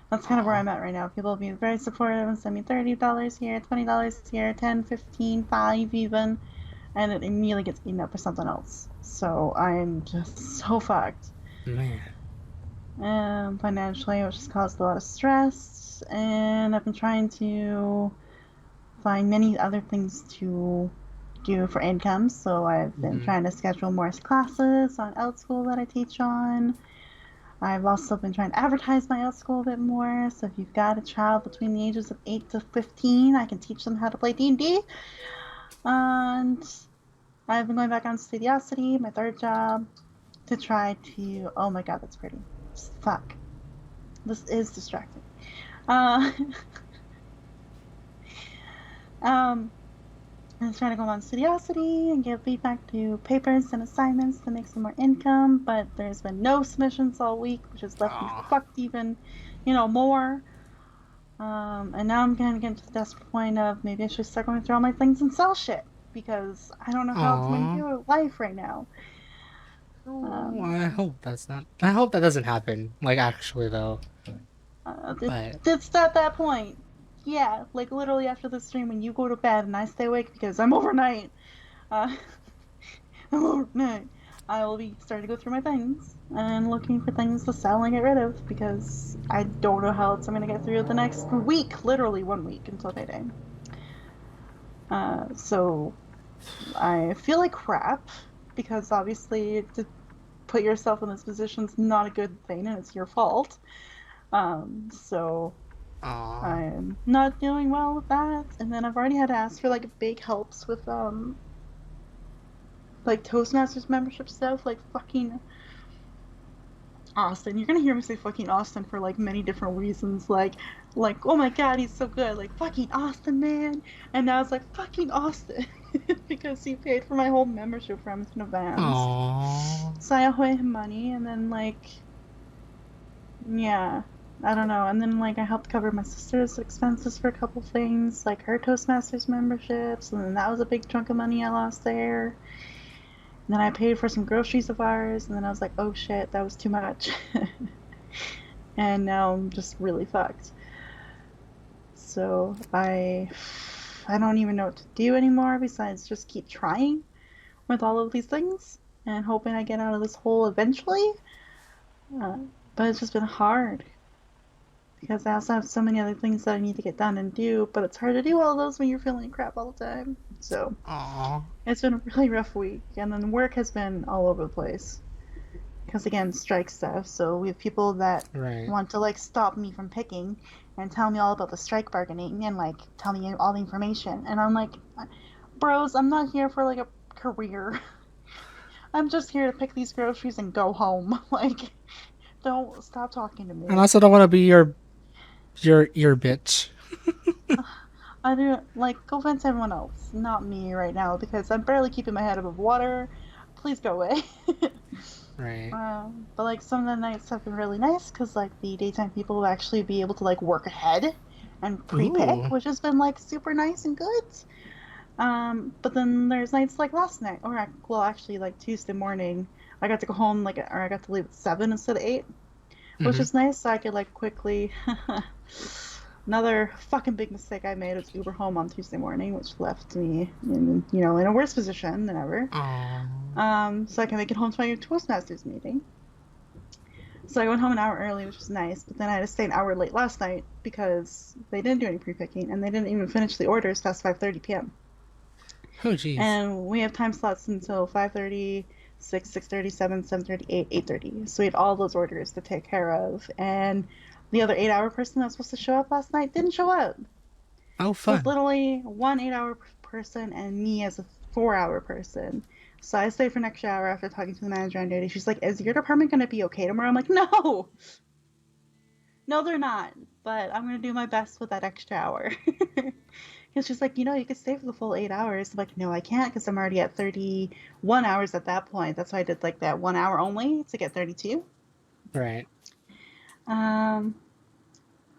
Speaker 1: that's kind of where
Speaker 2: Aw.
Speaker 1: I'm at right now. People have been very supportive and send me $30 here, $20 here, 10, 15, 5 even, and it immediately gets eaten up for something else. So I'm just so fucked.
Speaker 2: Man.
Speaker 1: Financially, which has caused a lot of stress, and I've been trying to find many other things to do for income. So I've been
Speaker 2: Mm-hmm.
Speaker 1: trying to schedule more classes on Outschool that I teach on. I've also been trying to advertise my Outschool a bit more. So if you've got a child between the ages of 8 to 15, I can teach them how to play D&D. And I've been going back on Studiosity, my third job, to try to. Oh my god, that's pretty. Fuck. This is distracting. Uh, um, I was trying to go on Studiosity and give feedback to papers and assignments to make some more income, but there's been no submissions all week, which has left me
Speaker 2: Aw.
Speaker 1: fucked even, more. And now I'm gonna get to the desperate point of maybe I should start going through all my things and sell shit because I don't know how to
Speaker 2: Aw.
Speaker 1: maintain life right now.
Speaker 2: Oh,
Speaker 1: Um,
Speaker 2: I hope that's not. I hope that doesn't happen. Like actually, though.
Speaker 1: it,
Speaker 2: But
Speaker 1: it's at that point. Yeah, like literally after the stream when you go to bed and I stay awake because I'm overnight. Uh, overnight. I will be starting to go through my things and looking for things to sell and get rid of because I don't know how else I'm gonna get through the next week, literally 1 week until payday. So I feel like crap because obviously to put yourself in this position is not a good thing and it's your fault. So
Speaker 2: aw.
Speaker 1: I'm not doing well with that. And then I've already had to ask for like big helps with like Toastmasters membership stuff, like fucking Austin. You're gonna hear me say fucking Austin for like many different reasons, like oh my god, he's so good, like fucking Austin, man. And now it's like fucking Austin because he paid for my whole membership for Edmonton Advance.
Speaker 2: Aw.
Speaker 1: So I owe him money, and then like yeah, I don't know. And then like I helped cover my sister's expenses for a couple things, like her Toastmasters memberships, and then that was a big chunk of money I lost there. And then I paid for some groceries of ours, and then I was like, oh shit, that was too much. And now I'm just really fucked. So I don't even know what to do anymore besides just keep trying with all of these things and hoping I get out of this hole eventually. Uh, but it's just been hard because I also have so many other things that I need to get done and do, but it's hard to do all those when you're feeling crap all the time. So
Speaker 2: Aw.
Speaker 1: it's been a really rough week, and then work has been all over the place. Because again, strike stuff. So we have people that
Speaker 2: Right.
Speaker 1: want to like stop me from picking and tell me all about the strike bargaining and like tell me all the information. And I'm like, bros, I'm not here for like a career. I'm just here to pick these groceries and go home. Like, don't stop talking to
Speaker 2: And I
Speaker 1: me.
Speaker 2: also don't want to be your bitch.
Speaker 1: I do like go vent to everyone else, not me right now because I'm barely keeping my head above water. Please go away.
Speaker 2: Right.
Speaker 1: But like some of the nights have been really nice because like the daytime people will actually be able to like work ahead and pre-pick,
Speaker 2: Ooh.
Speaker 1: which has been like super nice and good. But then there's nights like last night, or well, actually like Tuesday morning, I got to go home like, or I got to leave at 7 instead of 8, which
Speaker 2: Mm-hmm.
Speaker 1: is nice. So I could like quickly. Another fucking big mistake I made was Uber home on Tuesday morning, which left me in in a worse position than ever.
Speaker 2: Aw.
Speaker 1: So I can make it home to my Toastmasters meeting. So I went home an hour early, which was nice, but then I had to stay an hour late last night because they didn't do any pre-picking and they didn't even finish the orders past 5:30 p.m.
Speaker 2: Oh, jeez.
Speaker 1: And we have time slots until 5:30, 6:30, 7:30, 8, 8:30. So we had all those orders to take care of. And the other 8-hour person that was supposed to show up last night didn't show up.
Speaker 2: Oh,
Speaker 1: So it's
Speaker 2: fun.
Speaker 1: literally one 8-hour person and me as a 4-hour person. So I stayed for an extra hour after talking to the manager on duty. She's like, "Is your department going to be okay tomorrow?" I'm like, "No, no, they're not. But I'm going to do my best with that extra hour." Because she's like, you could stay for the full 8 hours. I'm like, no, I can't because I'm already at 31 hours at that point. That's why I did like that 1 hour only to get 32.
Speaker 2: Right.
Speaker 1: Um,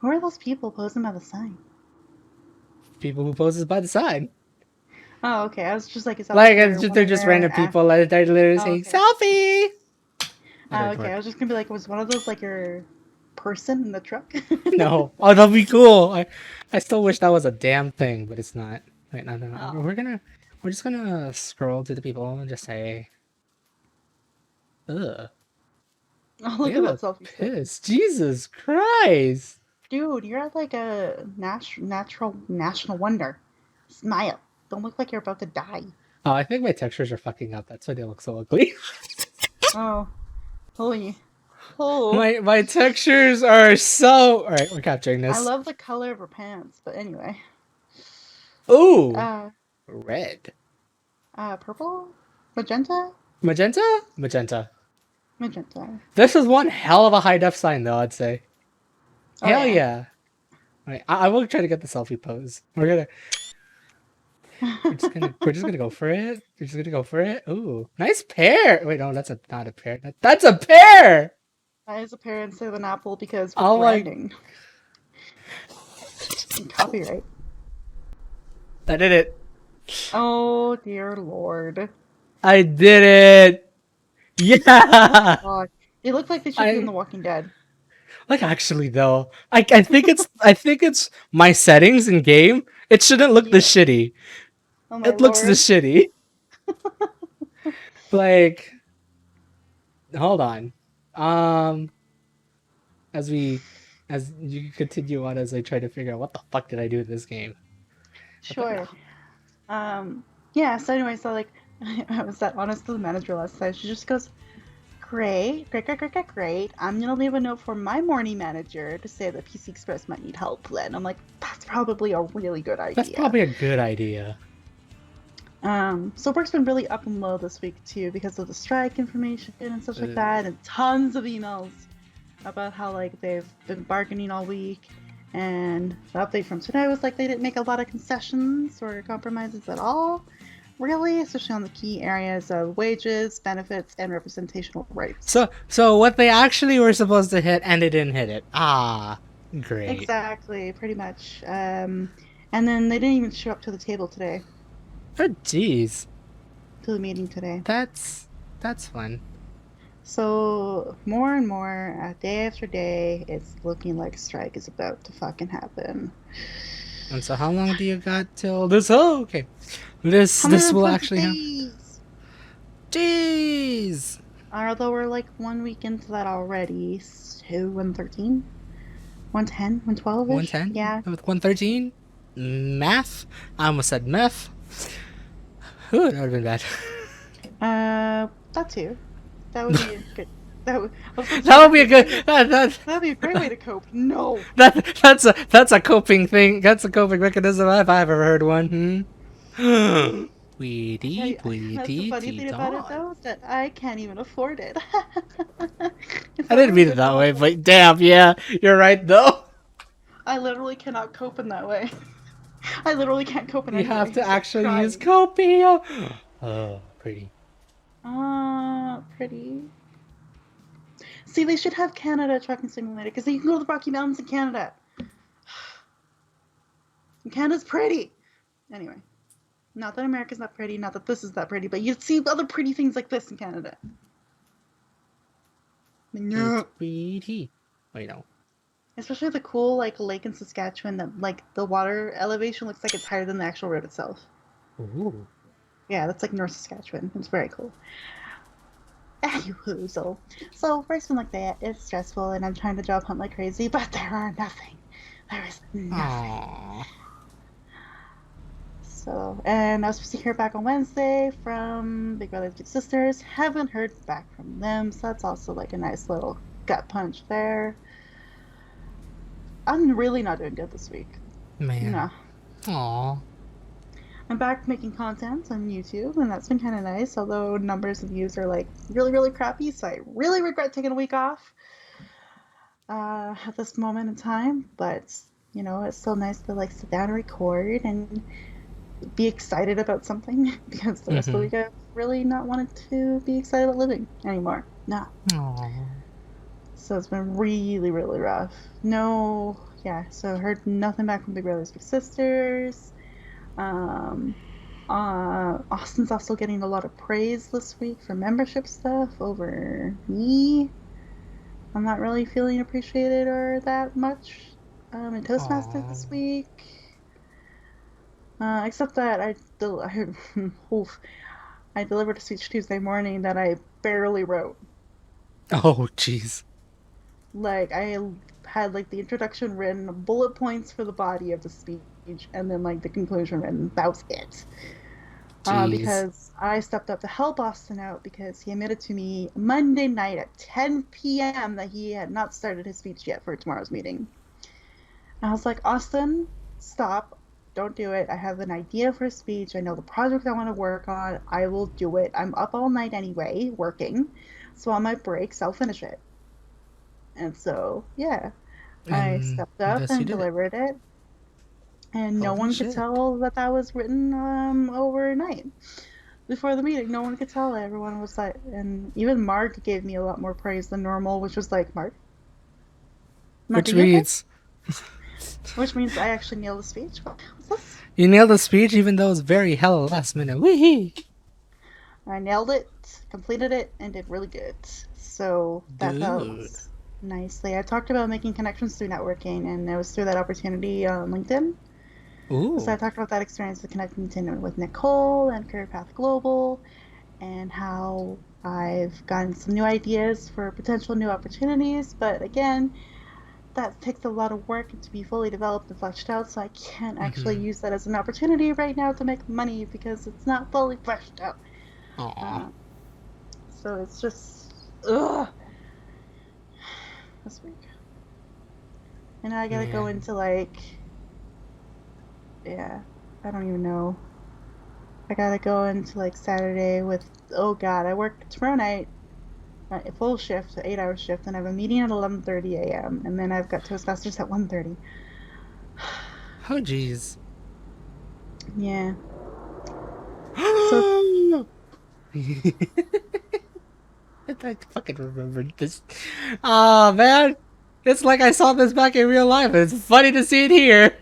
Speaker 1: who are those people posing by the sign?
Speaker 2: People who poses by the side.
Speaker 1: Oh, okay. I was just like, is that like
Speaker 2: Like
Speaker 1: your one
Speaker 2: they're
Speaker 1: of
Speaker 2: just
Speaker 1: your?
Speaker 2: random people. Like they're literally
Speaker 1: Oh,
Speaker 2: saying
Speaker 1: okay.
Speaker 2: selfie at
Speaker 1: Oh,
Speaker 2: our
Speaker 1: okay. I
Speaker 2: door.
Speaker 1: was just gonna be like, was one of those like your person in the truck?
Speaker 2: No. Oh, that'd be cool. I still wish that was a damn thing, but it's not. Wait, no, no, no.
Speaker 1: Oh,
Speaker 2: We're just gonna scroll to the people and just say, ugh.
Speaker 1: oh,
Speaker 2: They
Speaker 1: look at
Speaker 2: have
Speaker 1: that
Speaker 2: a
Speaker 1: selfie stick,
Speaker 2: piss. Jesus Christ.
Speaker 1: dude. You're like a natural national wonder. Smile. Don't look like you're about to die.
Speaker 2: Oh, I think my textures are fucking up. That's why they look so ugly.
Speaker 1: Oh, holy. Oh,
Speaker 2: My textures are so. All right, we're capturing
Speaker 1: I
Speaker 2: this.
Speaker 1: love the color of her pants, but anyway.
Speaker 2: Ooh,
Speaker 1: Uh,
Speaker 2: red,
Speaker 1: purple? Magenta?
Speaker 2: magenta, magenta.
Speaker 1: Magenta.
Speaker 2: This is one hell of a high def sign, though. I'd say.
Speaker 1: Oh,
Speaker 2: Hell
Speaker 1: yeah.
Speaker 2: yeah. All right, I will try to get the selfie pose. We're just gonna go for it. We're just gonna go for it. Ooh, nice pear. Wait, no, that's not a pear. That's a pear.
Speaker 1: That is a pear instead of an apple because we're
Speaker 2: Oh my!
Speaker 1: branding. Copyright.
Speaker 2: I did it.
Speaker 1: Oh, dear Lord.
Speaker 2: I did it.
Speaker 1: Oh my
Speaker 2: Yeah.
Speaker 1: god. They look like they should be in
Speaker 2: I
Speaker 1: The Walking Dead.
Speaker 2: like actually though. I think it's my settings in game. It shouldn't look this
Speaker 1: Yeah.
Speaker 2: shitty.
Speaker 1: Oh my
Speaker 2: It looks
Speaker 1: lord.
Speaker 2: this shitty. Like hold on. Um as we as you continue on as I try to figure out what the fuck did I do in this game. What the
Speaker 1: Sure. Um, yeah, so anyway, so like, I was that honest to the manager last night. She just goes, great, great, great, great, great, great. I'm gonna leave a note for my morning manager to say that PC Express might need help then. I'm like, that's probably a really good
Speaker 2: That's
Speaker 1: idea.
Speaker 2: probably a good idea.
Speaker 1: So work's been really up and low this week too because of the strike information and stuff like
Speaker 2: Uh,
Speaker 1: that, and tons of emails about how like they've been bargaining all week. And the update from today was like they didn't make a lot of concessions or compromises at all, really, especially on the key areas of wages, benefits, and representational rights.
Speaker 2: so what they actually were supposed to hit and they didn't hit it. Ah, great.
Speaker 1: Exactly, pretty much. And then they didn't even show up to the table today,
Speaker 2: Oh jeez.
Speaker 1: to the meeting today.
Speaker 2: That's fun.
Speaker 1: So more and more, day after day, it's looking like strike is about to fucking happen.
Speaker 2: And so how long do you got till this? Oh, okay. This will
Speaker 1: 120
Speaker 2: actually happen.
Speaker 1: days!
Speaker 2: Jeez.
Speaker 1: Although we're like 1 week into that already, 2 and 13. 110, 112-ish?
Speaker 2: 110?
Speaker 1: Yeah.
Speaker 2: With 113? Math? I almost said meth. Ooh, that would have been bad.
Speaker 1: That too. That would be a good. That would. I was about to say
Speaker 2: That would
Speaker 1: that'd
Speaker 2: be
Speaker 1: be
Speaker 2: a
Speaker 1: a
Speaker 2: good.
Speaker 1: great way. That'd be a great way to cope. No.
Speaker 2: That's a coping thing. That's a coping mechanism if I've ever heard one. Hmm.
Speaker 1: I tell
Speaker 2: Weedy,
Speaker 1: you, that's the
Speaker 2: weedy,
Speaker 1: funny
Speaker 2: tea
Speaker 1: thing about it
Speaker 2: dawn.
Speaker 1: though, is that I can't even afford it. If
Speaker 2: I
Speaker 1: I
Speaker 2: didn't
Speaker 1: were to
Speaker 2: mean
Speaker 1: go
Speaker 2: it
Speaker 1: to the
Speaker 2: that way,
Speaker 1: hospital,
Speaker 2: but damn, yeah, you're right though.
Speaker 1: I literally cannot cope in that way. I literally can't cope in
Speaker 2: You
Speaker 1: any
Speaker 2: have
Speaker 1: way
Speaker 2: to
Speaker 1: except
Speaker 2: actually use
Speaker 1: crying.
Speaker 2: copia. Oh, pretty.
Speaker 1: Pretty. See, they should have Canada Trucking Simulator because you can go to the Rocky Mountains in Canada. And Canada's pretty. Anyway, not that America's not pretty, not that this is that pretty, but you'd see other pretty things like this in Canada.
Speaker 2: It's
Speaker 1: No.
Speaker 2: pretty. Wait, no.
Speaker 1: Especially the cool like lake in Saskatchewan that like the water elevation looks like it's higher than the actual road itself.
Speaker 2: Ooh.
Speaker 1: Yeah, that's like North Saskatchewan. It's very cool. Anywho, so first one like that, it's stressful and I'm trying to job hunt like crazy, but there are nothing. There is nothing.
Speaker 2: Aww.
Speaker 1: So, and I was supposed to hear back on Wednesday from Big Brothers Big Sisters. Haven't heard back from them, so that's also like a nice little gut punch there. I'm really not doing good this week.
Speaker 2: Man.
Speaker 1: No.
Speaker 2: Aww.
Speaker 1: I'm back making content on YouTube, and that's been kind of nice, although numbers of views are like really, really crappy, so I really regret taking a week off at this moment in time. But, you know, it's still nice to like sit down and record and be excited about something because the rest of the week I've really not wanted to be excited about living anymore. No.
Speaker 2: Aww.
Speaker 1: So it's been really, really rough. No, yeah, so I heard nothing back from Big Brothers Big Sisters. Austin's also getting a lot of praise this week for membership stuff over me. I'm not really feeling appreciated or that much in Toastmasters this week. Except that I delivered a speech Tuesday morning that I barely wrote.
Speaker 2: Oh, jeez.
Speaker 1: Like, I had, like, the introduction written, bullet points for the body of the speech, and then, like, the conclusion written. That was it. Because I stepped up to help Austin out because he admitted to me Monday night at 10 p.m. that he had not started his speech yet for tomorrow's meeting. And I was like, Austin, stop. Don't do it. I have an idea for a speech. I know the project I want to work on. I will do it. I'm up all night anyway, working. So on my breaks, I'll finish it. And so, yeah, I stepped up
Speaker 2: Yes, you
Speaker 1: and
Speaker 2: did it.
Speaker 1: delivered it. And no
Speaker 2: Holy
Speaker 1: one
Speaker 2: shit.
Speaker 1: could tell that that was written overnight. Before the meeting, no one could tell. Everyone was like, and even Mark gave me a lot more praise than normal, which was like, Mark,
Speaker 2: Which
Speaker 1: are you okay?
Speaker 2: means
Speaker 1: Which means I actually nailed the speech. What's this?
Speaker 2: you nailed the speech, even though it was very hella last minute. Wee.
Speaker 1: I nailed it, completed it, and did really good. So that felt
Speaker 2: Dude.
Speaker 1: nicely. I talked about making connections through networking, and it was through that opportunity on LinkedIn.
Speaker 2: Ooh.
Speaker 1: So I talked about that experience of connecting with Nicole and Career Path Global, and how I've gotten some new ideas for potential new opportunities. But again, that takes a lot of work to be fully developed and fleshed out, so I can't actually use that as an opportunity right now to make money because it's not fully fleshed out. So it's just this week, and I gotta go into like, yeah, I don't even know. I gotta go into like Saturday with, oh god, I work tomorrow night, a full shift, 8-hour shift, and I have a meeting at 11:30 a.m. and then I've got Toastmasters at 1:30.
Speaker 2: Oh, jeez.
Speaker 1: Yeah. So
Speaker 2: I fucking remembered this. Oh, man. It's like I saw this back in real life, and it's funny to see it here.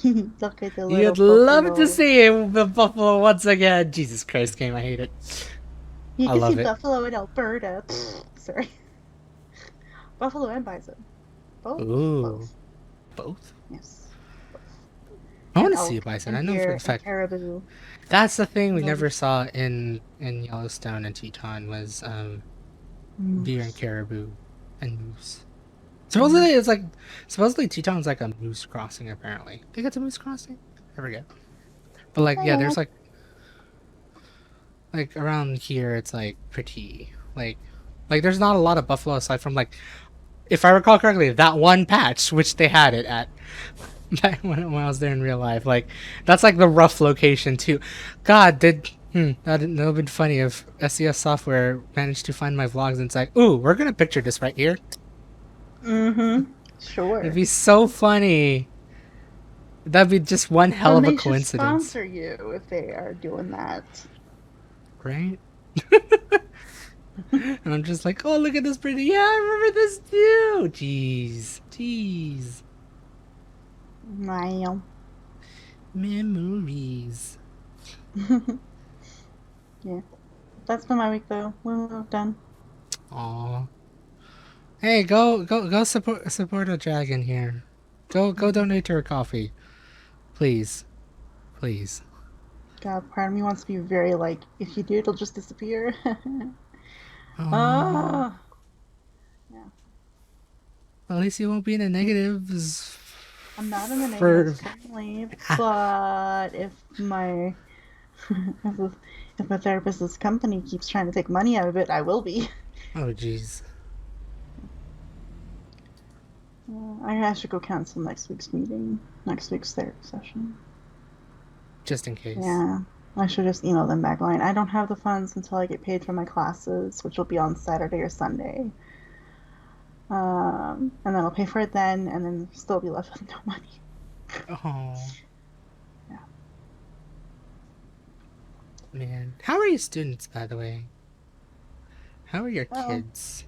Speaker 1: look at the little
Speaker 2: You'd love to
Speaker 1: buffalo.
Speaker 2: see the buffalo once again. Jesus Christ, game, I hate it.
Speaker 1: You
Speaker 2: I
Speaker 1: can see
Speaker 2: love it.
Speaker 1: buffalo in Alberta. Sorry. Buffalo and bison. Both?
Speaker 2: Ooh.
Speaker 1: Both.
Speaker 2: Both?
Speaker 1: Yes. Both.
Speaker 2: I want
Speaker 1: And
Speaker 2: to see a
Speaker 1: elk
Speaker 2: bison.
Speaker 1: and
Speaker 2: I know for
Speaker 1: deer
Speaker 2: the
Speaker 1: and
Speaker 2: fact.
Speaker 1: caribou.
Speaker 2: That's the thing we
Speaker 1: Those
Speaker 2: never
Speaker 1: are
Speaker 2: saw in Yellowstone and Teton was deer and
Speaker 1: moose.
Speaker 2: caribou and moose. Supposedly it's like supposedly Teton's like a moose crossing. Apparently, I think it's a moose crossing. I forget. But like,
Speaker 1: I
Speaker 2: yeah,
Speaker 1: don't
Speaker 2: there's
Speaker 1: know.
Speaker 2: like around here, it's like pretty like there's not a lot of buffalo aside from like, if I recall correctly, that one patch which they had it at back when I was there in real life. Like that's like the rough location too. God, that would have been funny if SES software managed to find my vlogs and it's like, ooh, we're gonna picture this right here.
Speaker 1: Mm-hmm.
Speaker 2: It'd
Speaker 1: Sure.
Speaker 2: be so funny. That'd be just one hell
Speaker 1: Then
Speaker 2: of a
Speaker 1: they should
Speaker 2: coincidence,
Speaker 1: sponsor you if they are doing that.
Speaker 2: right? And I'm just like, oh, look at this pretty. Yeah, I remember this too. Jeez.
Speaker 1: Wow.
Speaker 2: Memories.
Speaker 1: Yeah. That's been my week though. We're done.
Speaker 2: Aw. Hey, go support a dragon here. Go donate to her coffee, please, please.
Speaker 1: God, part of me wants to be very like, if you do, it'll just disappear.
Speaker 2: Aw.
Speaker 1: Oh, yeah.
Speaker 2: At least you won't be in the negatives.
Speaker 1: I'm not in the
Speaker 2: For
Speaker 1: negatives currently, but if my if, the- if my therapist's company keeps trying to take money out of it, I will be.
Speaker 2: oh jeez.
Speaker 1: I should go cancel next week's meeting, next week's therapy session.
Speaker 2: Just in case.
Speaker 1: Yeah, I should just email them back line. I don't have the funds until I get paid for my classes, which will be on Saturday or Sunday. And then I'll pay for it then, and then still be left with no money.
Speaker 2: Oh.
Speaker 1: Yeah.
Speaker 2: Man, how are your students, by the way? How are your
Speaker 1: Well,
Speaker 2: kids?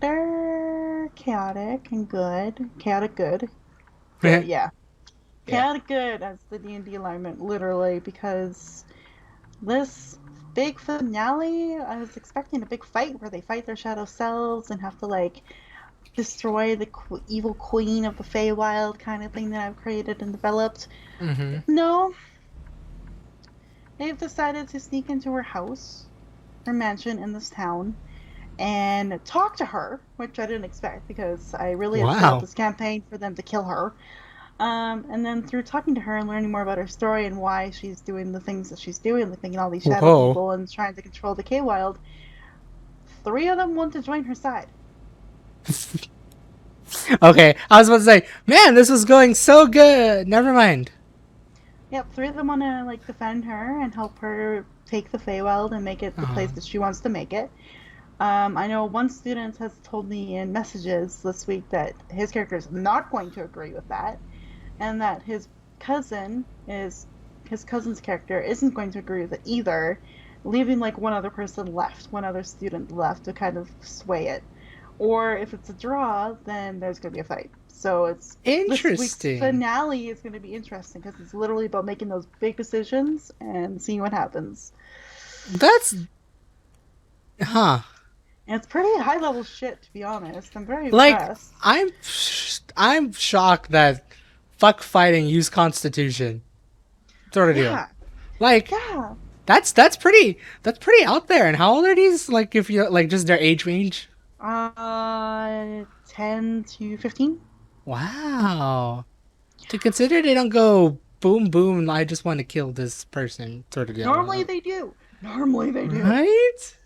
Speaker 1: they're chaotic and good. Chaotic good. Good,
Speaker 2: Yeah.
Speaker 1: yeah. Chaotic good as the D&D alignment, literally, because this big finale, I was expecting a big fight where they fight their shadow selves and have to, like, destroy the evil queen of the Feywild kind of thing that I've created and developed.
Speaker 2: Mm-hmm.
Speaker 1: No. They've decided to sneak into her house, her mansion in this town, and talk to her, which I didn't expect because I really had set up
Speaker 2: Wow.
Speaker 1: this campaign for them to kill her. And then through talking to her and learning more about her story and why she's doing the things that she's doing, like making all these shadow
Speaker 2: Whoa.
Speaker 1: people and trying to control the K-Wild, 3 of them want to join her side.
Speaker 2: Okay, I was about to say, man, this was going so good. Never mind.
Speaker 1: Yep, 3 of them want to like defend her and help her take the Feywild and make it the
Speaker 2: Uh-huh.
Speaker 1: place that she wants to make it. I know one student has told me in messages this week that his character is not going to agree with that, and that his cousin's character isn't going to agree with it either, leaving like one other person left, one other student left to kind of sway it. Or if it's a draw, then there's going to be a fight. So it's this week's
Speaker 2: Interesting.
Speaker 1: finale is going to be interesting because it's literally about making those big decisions and seeing what happens.
Speaker 2: That's huh.
Speaker 1: And it's pretty high level shit, to be honest. I'm very
Speaker 2: Like
Speaker 1: impressed.
Speaker 2: I'm shocked that fuck fighting use Constitution sort of deal.
Speaker 1: Yeah,
Speaker 2: Like
Speaker 1: yeah.
Speaker 2: that's pretty out there. And how old are these? Like if you like just their age range.
Speaker 1: 10 to 15.
Speaker 2: Wow. To consider they don't go boom boom. I just want to kill this person sort of deal.
Speaker 1: Normally they do. Normally they do.
Speaker 2: Right?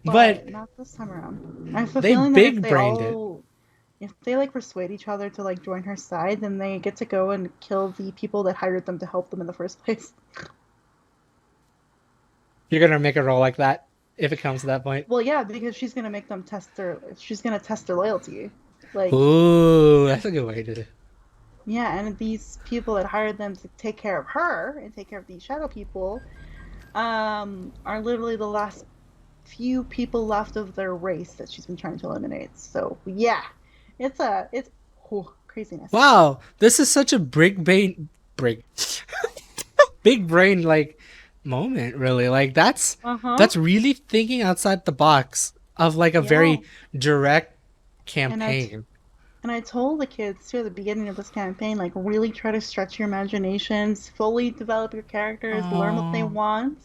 Speaker 1: But
Speaker 2: But
Speaker 1: not this time around. I have the
Speaker 2: they
Speaker 1: feeling that
Speaker 2: big brained it.
Speaker 1: if they like persuade each other to like join her side, then they get to go and kill the people that hired them to help them in the first place.
Speaker 2: You're gonna make a roll like that if it comes to that point.
Speaker 1: Well, yeah, because she's gonna make them test their. She's gonna test their loyalty. Like,
Speaker 2: Ooh, that's a good way to do it.
Speaker 1: yeah, and these people that hired them to take care of her and take care of these shadow people, are literally the last few people left of their race that she's been trying to eliminate. So yeah, it's craziness.
Speaker 2: Wow, this is such a big big brain like moment. Really, like
Speaker 1: Uh-huh.
Speaker 2: that's really thinking outside the box of like a
Speaker 1: Yeah.
Speaker 2: very direct
Speaker 1: And
Speaker 2: campaign.
Speaker 1: I told the kids too at the beginning of this campaign, like really try to stretch your imaginations, fully develop your characters, learn what they
Speaker 2: Oh.
Speaker 1: want.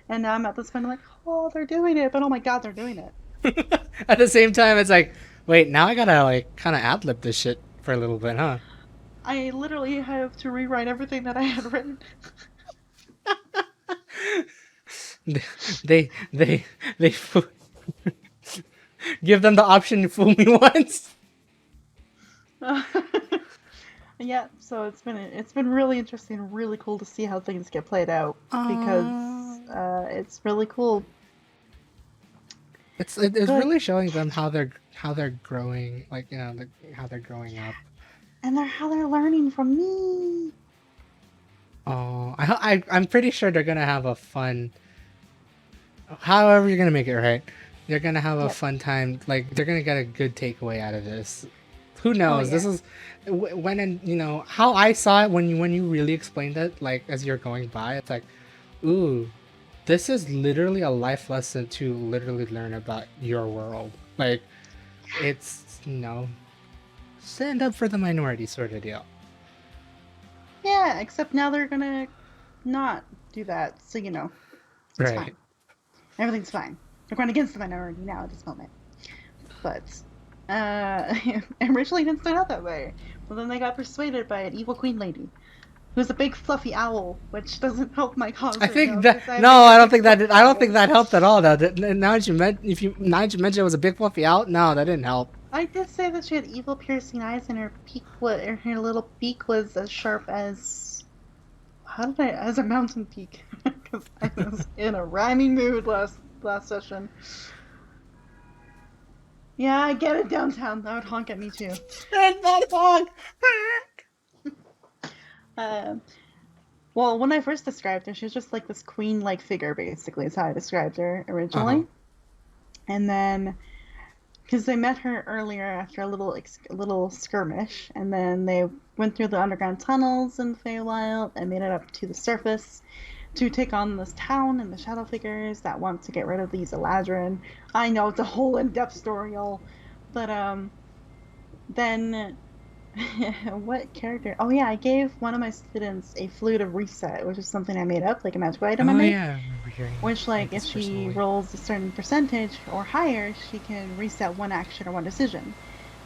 Speaker 1: And now I'm at this point, I'm like, oh, they're doing it, but oh my god, they're doing it.
Speaker 2: At the same time, it's like, Wait, now I gotta like kind of ad-lib this shit for a little bit, huh?
Speaker 1: I literally have to rewrite everything that I had written.
Speaker 2: They give them the option to fool me once.
Speaker 1: Yeah, so it's been really interesting, really cool to see how things get played out because
Speaker 2: Um,
Speaker 1: it's really cool.
Speaker 2: it's
Speaker 1: But
Speaker 2: really showing them how they're growing, like how they're growing up.
Speaker 1: and how they're learning from me.
Speaker 2: Oh, I'm pretty sure they're gonna have a fun. However, you're gonna make it right. They're gonna have a
Speaker 1: Yep.
Speaker 2: fun time. Like they're gonna get a good takeaway out of this. Who
Speaker 1: Oh
Speaker 2: knows? This
Speaker 1: yeah.
Speaker 2: is when and how I saw it when you really explained it. Like as you're going by, it's like, ooh, this is literally a life lesson to literally learn about your world. Like it's stand up for the minority sort of deal.
Speaker 1: Yeah, except now they're gonna not do that, so it's
Speaker 2: Right.
Speaker 1: fine. Everything's fine. They're going against the minority now at this moment. But originally didn't start out that way. But then they got persuaded by an evil queen lady, who's a big fluffy owl, which doesn't help my cause
Speaker 2: I
Speaker 1: right
Speaker 2: think
Speaker 1: now
Speaker 2: that
Speaker 1: because I
Speaker 2: no,
Speaker 1: made a
Speaker 2: I don't
Speaker 1: big
Speaker 2: think that
Speaker 1: fluffy
Speaker 2: I don't think
Speaker 1: owl.
Speaker 2: that helped at all. Though now that you mentioned it was a big fluffy out, no, that didn't help.
Speaker 1: I did say that she had evil piercing eyes and her little beak was as sharp as as a mountain peak because I was in a rhyming mood last session. Yeah, I get it downtown. That would honk at me too.
Speaker 2: And that dog.
Speaker 1: Um, well, when I first described her, she was just like this queen-like figure, basically, is how I described her
Speaker 2: Uh huh.
Speaker 1: originally. And then, because they met her earlier after a little skirmish, and then they went through the underground tunnels in Feywild and made it up to the surface to take on this town and the shadow figures that want to get rid of these Eladrin. I know it's a whole in-depth story, y'all, but then what character? Oh yeah, I gave one of my students a flute of reset, which is something I made up, like a magical item I
Speaker 2: Oh
Speaker 1: made.
Speaker 2: yeah, I remember hearing
Speaker 1: Which,
Speaker 2: about
Speaker 1: like, if
Speaker 2: this
Speaker 1: she
Speaker 2: personally.
Speaker 1: rolls a certain percentage or higher, she can reset one action or one decision.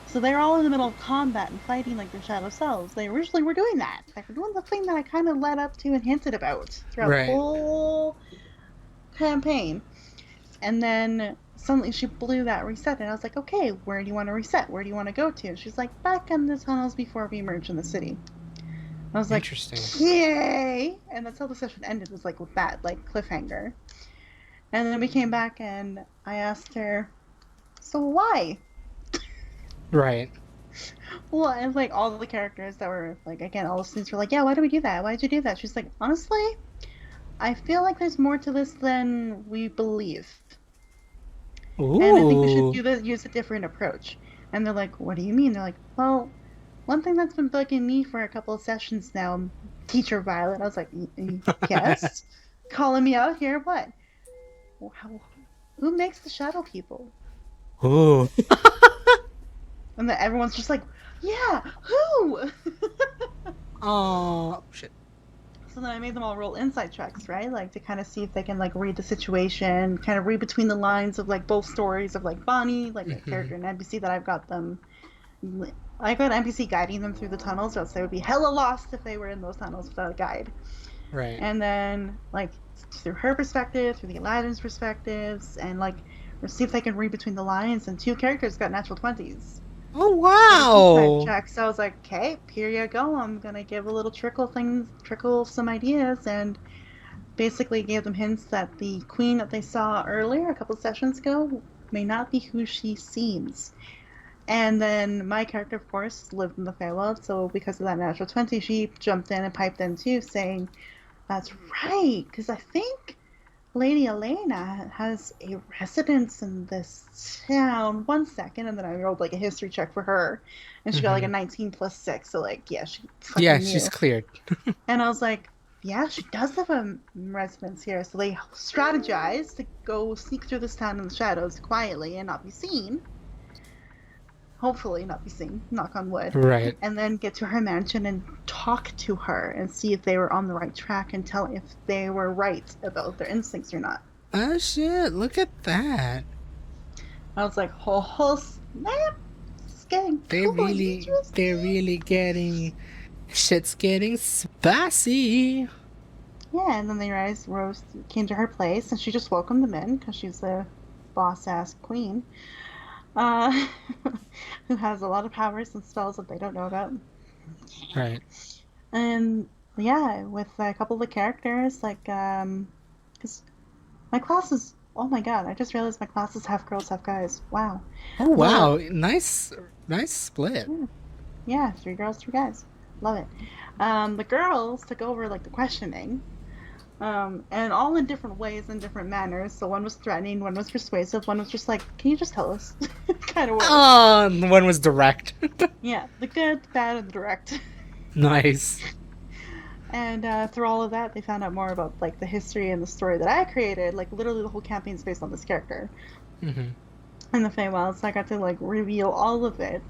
Speaker 1: So they're all in the middle of combat and fighting like their shadow selves. They originally were doing that. They were doing the thing that I kind of led up to and hinted about throughout the
Speaker 2: Right.
Speaker 1: whole campaign. And then suddenly she blew that reset, and I was like, okay, where do you want to reset? Where do you want to go to? And she's like, back in the tunnels before we emerge in the city. I was like,
Speaker 2: Interesting.
Speaker 1: yay! And that's how the session ended, was like with that, like, cliffhanger. And then we came back and I asked her, so why?
Speaker 2: Right.
Speaker 1: Well, and like all the characters that were like, again, all the students were like, yeah, why do we do that? Why did you do that? She's like, honestly, I feel like there's more to this than we believe. And I think we should
Speaker 2: Ooh.
Speaker 1: use a different approach. And they're like, what do you mean? They're like, well, one thing that's been bugging me for a couple of sessions now, Teacher Violet. I was like, yes? Calling me out here? What? How, who makes the shadow people?
Speaker 2: Ooh.
Speaker 1: And then everyone's just like, yeah, who?
Speaker 2: Oh shit.
Speaker 1: So then I made them all roll insight checks, right? Like to kind of see if they can like read the situation, kind of read between the lines of like both stories of like Bonnie, like a
Speaker 2: Hmm.
Speaker 1: character in NPC that I've got them. I got an NPC guiding them through the tunnels, or else they would be hella lost if they were in those tunnels without a guide.
Speaker 2: Right.
Speaker 1: And then like through her perspective, through the Aladdin's perspectives, and like see if they can read between the lines. And two characters got natural 20s
Speaker 2: Oh
Speaker 1: for the insight
Speaker 2: wow.
Speaker 1: check. So I was like, okay, here you go. I'm gonna give a little trickle some ideas, and basically gave them hints that the queen that they saw earlier, a couple sessions ago, may not be who she seems. And then my character, of course, lived in the Feywild, so because of that natural 20, she jumped in and piped in too, saying, that's right, because I think Lady Elena has a residence in this town. 1 second, and then I rolled like a history check for her, and she got like
Speaker 2: Hmm.
Speaker 1: a 19 plus 6, so like, yeah, she
Speaker 2: Yeah,
Speaker 1: fucking
Speaker 2: she's
Speaker 1: knew.
Speaker 2: cleared.
Speaker 1: And I was like, yeah, she does have a residence here. So they strategized to go sneak through this town in the shadows quietly and not be seen. Hopefully, not be seen, knock on wood.
Speaker 2: Right.
Speaker 1: And then get to her mansion and talk to her and see if they were on the right track and tell if they were right about their instincts or not.
Speaker 2: Oh shit! Look at that.
Speaker 1: I was like, oh, snap. It's getting
Speaker 2: They're
Speaker 1: cool and
Speaker 2: really getting, shit's getting spicy.
Speaker 1: Yeah, and then Rose came to her place, and she just welcomed them in because she's a boss-ass queen, uh, who has a lot of powers and spells that they don't know about.
Speaker 2: Right.
Speaker 1: And yeah, with a couple of the characters, because my class is, oh my god, I just realized my class is half girls, half guys. Wow.
Speaker 2: Oh
Speaker 1: The
Speaker 2: wow, nice split.
Speaker 1: yeah, yeah, 3 girls, 3 guys. Love it. The girls took over like the questioning. And all in different ways and different manners. So one was threatening, one was persuasive, one was just like, "Can you just tell us?" kind of way.
Speaker 2: The one was direct.
Speaker 1: Yeah, the good, the bad, and the direct.
Speaker 2: Nice.
Speaker 1: And through all of that, they found out more about like the history and the story that I created. Like literally, the whole campaign's based on this character.
Speaker 2: Mm-hmm.
Speaker 1: In the Feywild, so I got to like reveal all of it,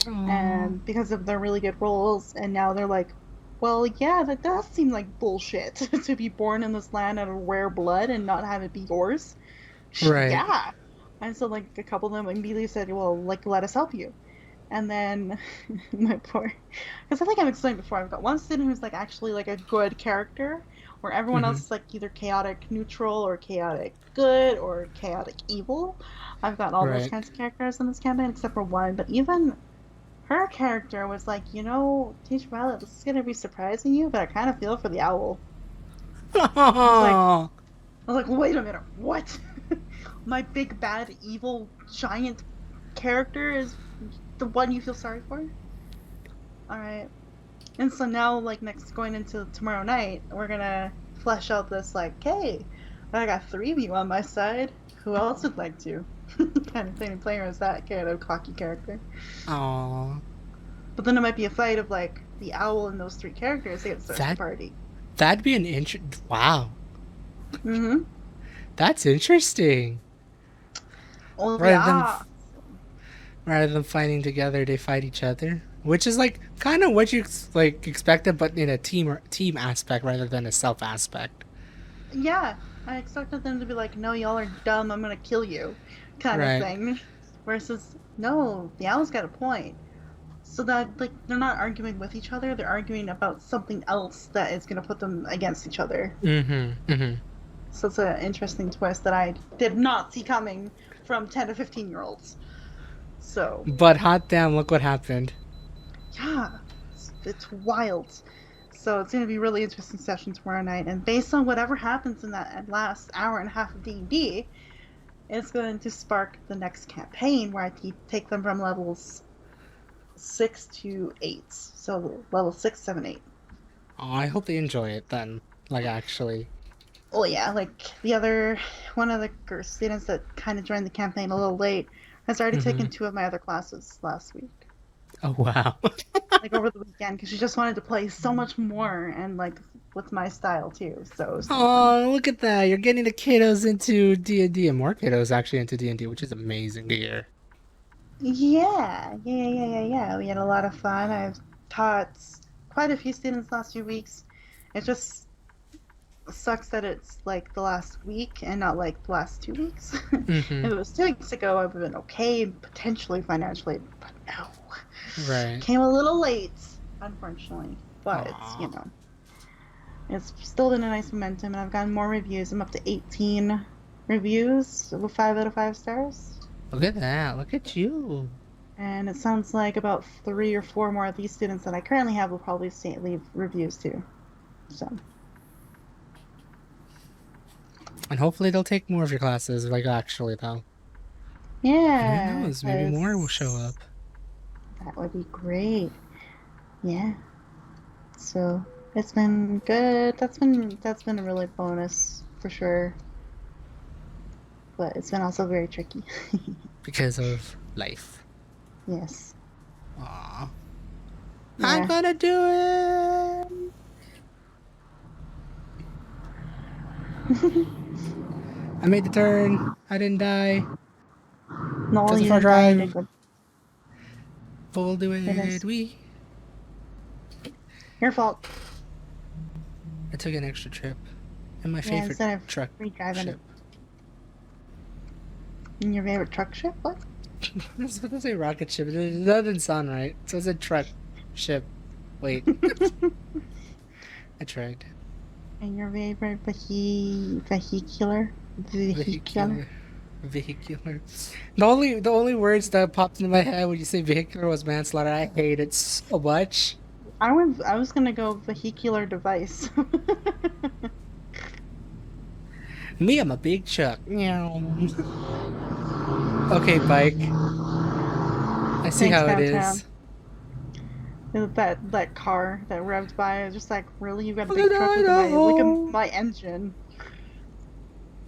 Speaker 1: and because of their really good roles, and now they're like, well, yeah, that does seem like bullshit to be born in this land out of rare blood and not have it be yours.
Speaker 2: Right.
Speaker 1: Yeah. And so like a couple of them immediately said, well, like let us help you. And then my poor, because I think I've explained before, I've got one student who's like actually like a good character, where everyone
Speaker 2: Mm-hmm.
Speaker 1: else is like either chaotic neutral or chaotic good or chaotic evil. I've got all those
Speaker 2: Right.
Speaker 1: kinds of characters in this campaign except for one, but even her character was like, Teacher Violet, this is gonna be surprising you, but I kind of feel for the owl. I was like, wait a minute, what? My big bad evil giant character is the one you feel sorry for? Alright. And so now, like, going into tomorrow night, we're gonna flesh out this, like, hey, I got 3 of you on my side. Who else would like to? kind of thing. And player is that kind of cocky character.
Speaker 2: Aww.
Speaker 1: But then it might be a fight of, like, the owl and those 3 characters against the party.
Speaker 2: That'd be an wow.
Speaker 1: Mm-hmm.
Speaker 2: That's interesting.
Speaker 1: Oh,
Speaker 2: Rather
Speaker 1: yeah.
Speaker 2: than fighting together, they fight each other, which is like kind of what you like expected, but in a team aspect rather than a self aspect.
Speaker 1: Yeah, I expected them to be like, no, y'all are dumb, I'm gonna kill you, kind of thing. Versus, no, the owl's got a point. So that, like, they're not arguing with each other, they're arguing about something else that is gonna put them against each other.
Speaker 2: Mm-hmm. Mm-hmm.
Speaker 1: So it's an interesting twist that I did not see coming from 10 to 15-year-olds. So.
Speaker 2: But hot damn, look what happened.
Speaker 1: Yeah, it's wild. So it's going to be a really interesting session tomorrow night, and based on whatever happens in that last hour and a half of D&D, it's going to spark the next campaign where I take them from levels 6 to 8. So level 6, 7, 8.
Speaker 2: Oh, I hope they enjoy it then. Like, actually.
Speaker 1: Oh yeah, like one of the students that kind of joined the campaign a little late has already taken 2 of my other classes last week.
Speaker 2: Oh wow.
Speaker 1: Like over the weekend, because she just wanted to play so much more, and like with my style too. So.
Speaker 2: Oh, look at that! You're getting the kiddos into D&D, and more kiddos actually into D&D, which is amazing to hear.
Speaker 1: Yeah. We had a lot of fun. I've taught quite a few students last few weeks. It just sucks that it's like the last week and not like the last 2 weeks.
Speaker 2: Mm-hmm.
Speaker 1: If it was 2 weeks ago, I would have been okay, potentially financially, but no.
Speaker 2: Right.
Speaker 1: Came a little late, unfortunately, but it's still been a nice momentum, and I've gotten more reviews. I'm up to 18 reviews with 5 out of 5 stars.
Speaker 2: Look at that! Look at you!
Speaker 1: And it sounds like about 3 or 4 more of these students that I currently have will probably leave reviews too. So.
Speaker 2: And hopefully they'll take more of your classes, like actually though.
Speaker 1: Yeah.
Speaker 2: Who knows? Maybe more will show up.
Speaker 1: That would be great. Yeah. So it's been good. That's been a really bonus for sure. But it's been also very tricky.
Speaker 2: Because of life.
Speaker 1: Yes.
Speaker 2: Aww.
Speaker 1: Yeah.
Speaker 2: I'm gonna do it! I made the turn. I didn't die.
Speaker 1: No,
Speaker 2: Just
Speaker 1: you
Speaker 2: a far
Speaker 1: didn't die, you
Speaker 2: drive.
Speaker 1: did good.
Speaker 2: But we'll do
Speaker 1: It is.
Speaker 2: it.
Speaker 1: Your fault.
Speaker 2: I took an extra trip. And my
Speaker 1: Yeah,
Speaker 2: favorite
Speaker 1: instead of
Speaker 2: truck
Speaker 1: redriving
Speaker 2: ship.
Speaker 1: it. In your favorite truck ship? What?
Speaker 2: I was supposed to say rocket ship. That doesn't sound right. So it's a truck ship. Wait, I tried.
Speaker 1: And your favorite vehicular? Vehicular?
Speaker 2: Vehicular. Vehicular. The only words that popped into my head when you say vehicular was manslaughter. I hate it so much.
Speaker 1: I was gonna go vehicular device.
Speaker 2: Me, I'm a big truck. Meow. Okay, bike. I see
Speaker 1: Thanks,
Speaker 2: how it
Speaker 1: downtown.
Speaker 2: is.
Speaker 1: That car that revved by, I was just like, really? You got a
Speaker 2: Look
Speaker 1: big
Speaker 2: at
Speaker 1: truck? Look at
Speaker 2: Idaho.
Speaker 1: my engine.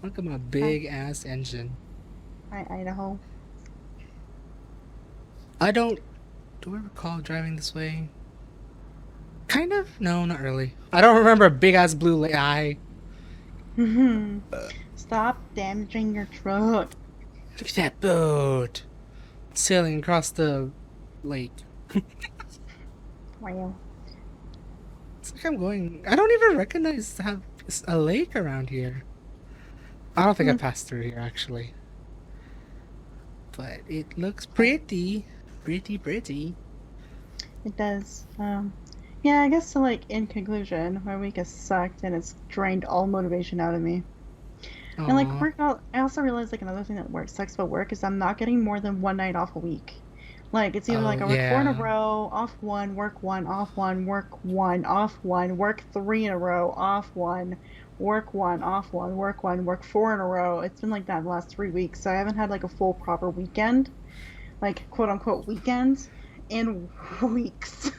Speaker 2: Look at my
Speaker 1: Hi,
Speaker 2: big ass engine.
Speaker 1: hi, Idaho.
Speaker 2: I don't. Do I recall driving this way? Kind of. No, not really. I don't remember a big ass blue eye.
Speaker 1: Stop damaging your truck.
Speaker 2: Look at that boat sailing across the lake.
Speaker 1: Wow.
Speaker 2: It's like I'm going. I don't even recognize have a lake around here. I don't think I
Speaker 1: Mm,
Speaker 2: passed through here actually, but it looks pretty, pretty.
Speaker 1: it does. Yeah, I guess so, like, in conclusion, my week has sucked and it's drained all motivation out of me. And like
Speaker 2: Aw,
Speaker 1: work out, I also realized like another thing that work sucks about work is I'm not getting more than one night off a week. Like it's either
Speaker 2: oh
Speaker 1: like I work four in a
Speaker 2: yeah.
Speaker 1: row, off one, work one, off one, work one, off one, work three in a row, off one, work one, off one, work four in a row. It's been like that the last 3 weeks, so I haven't had like a full proper weekend, like quote unquote weekend, in weeks.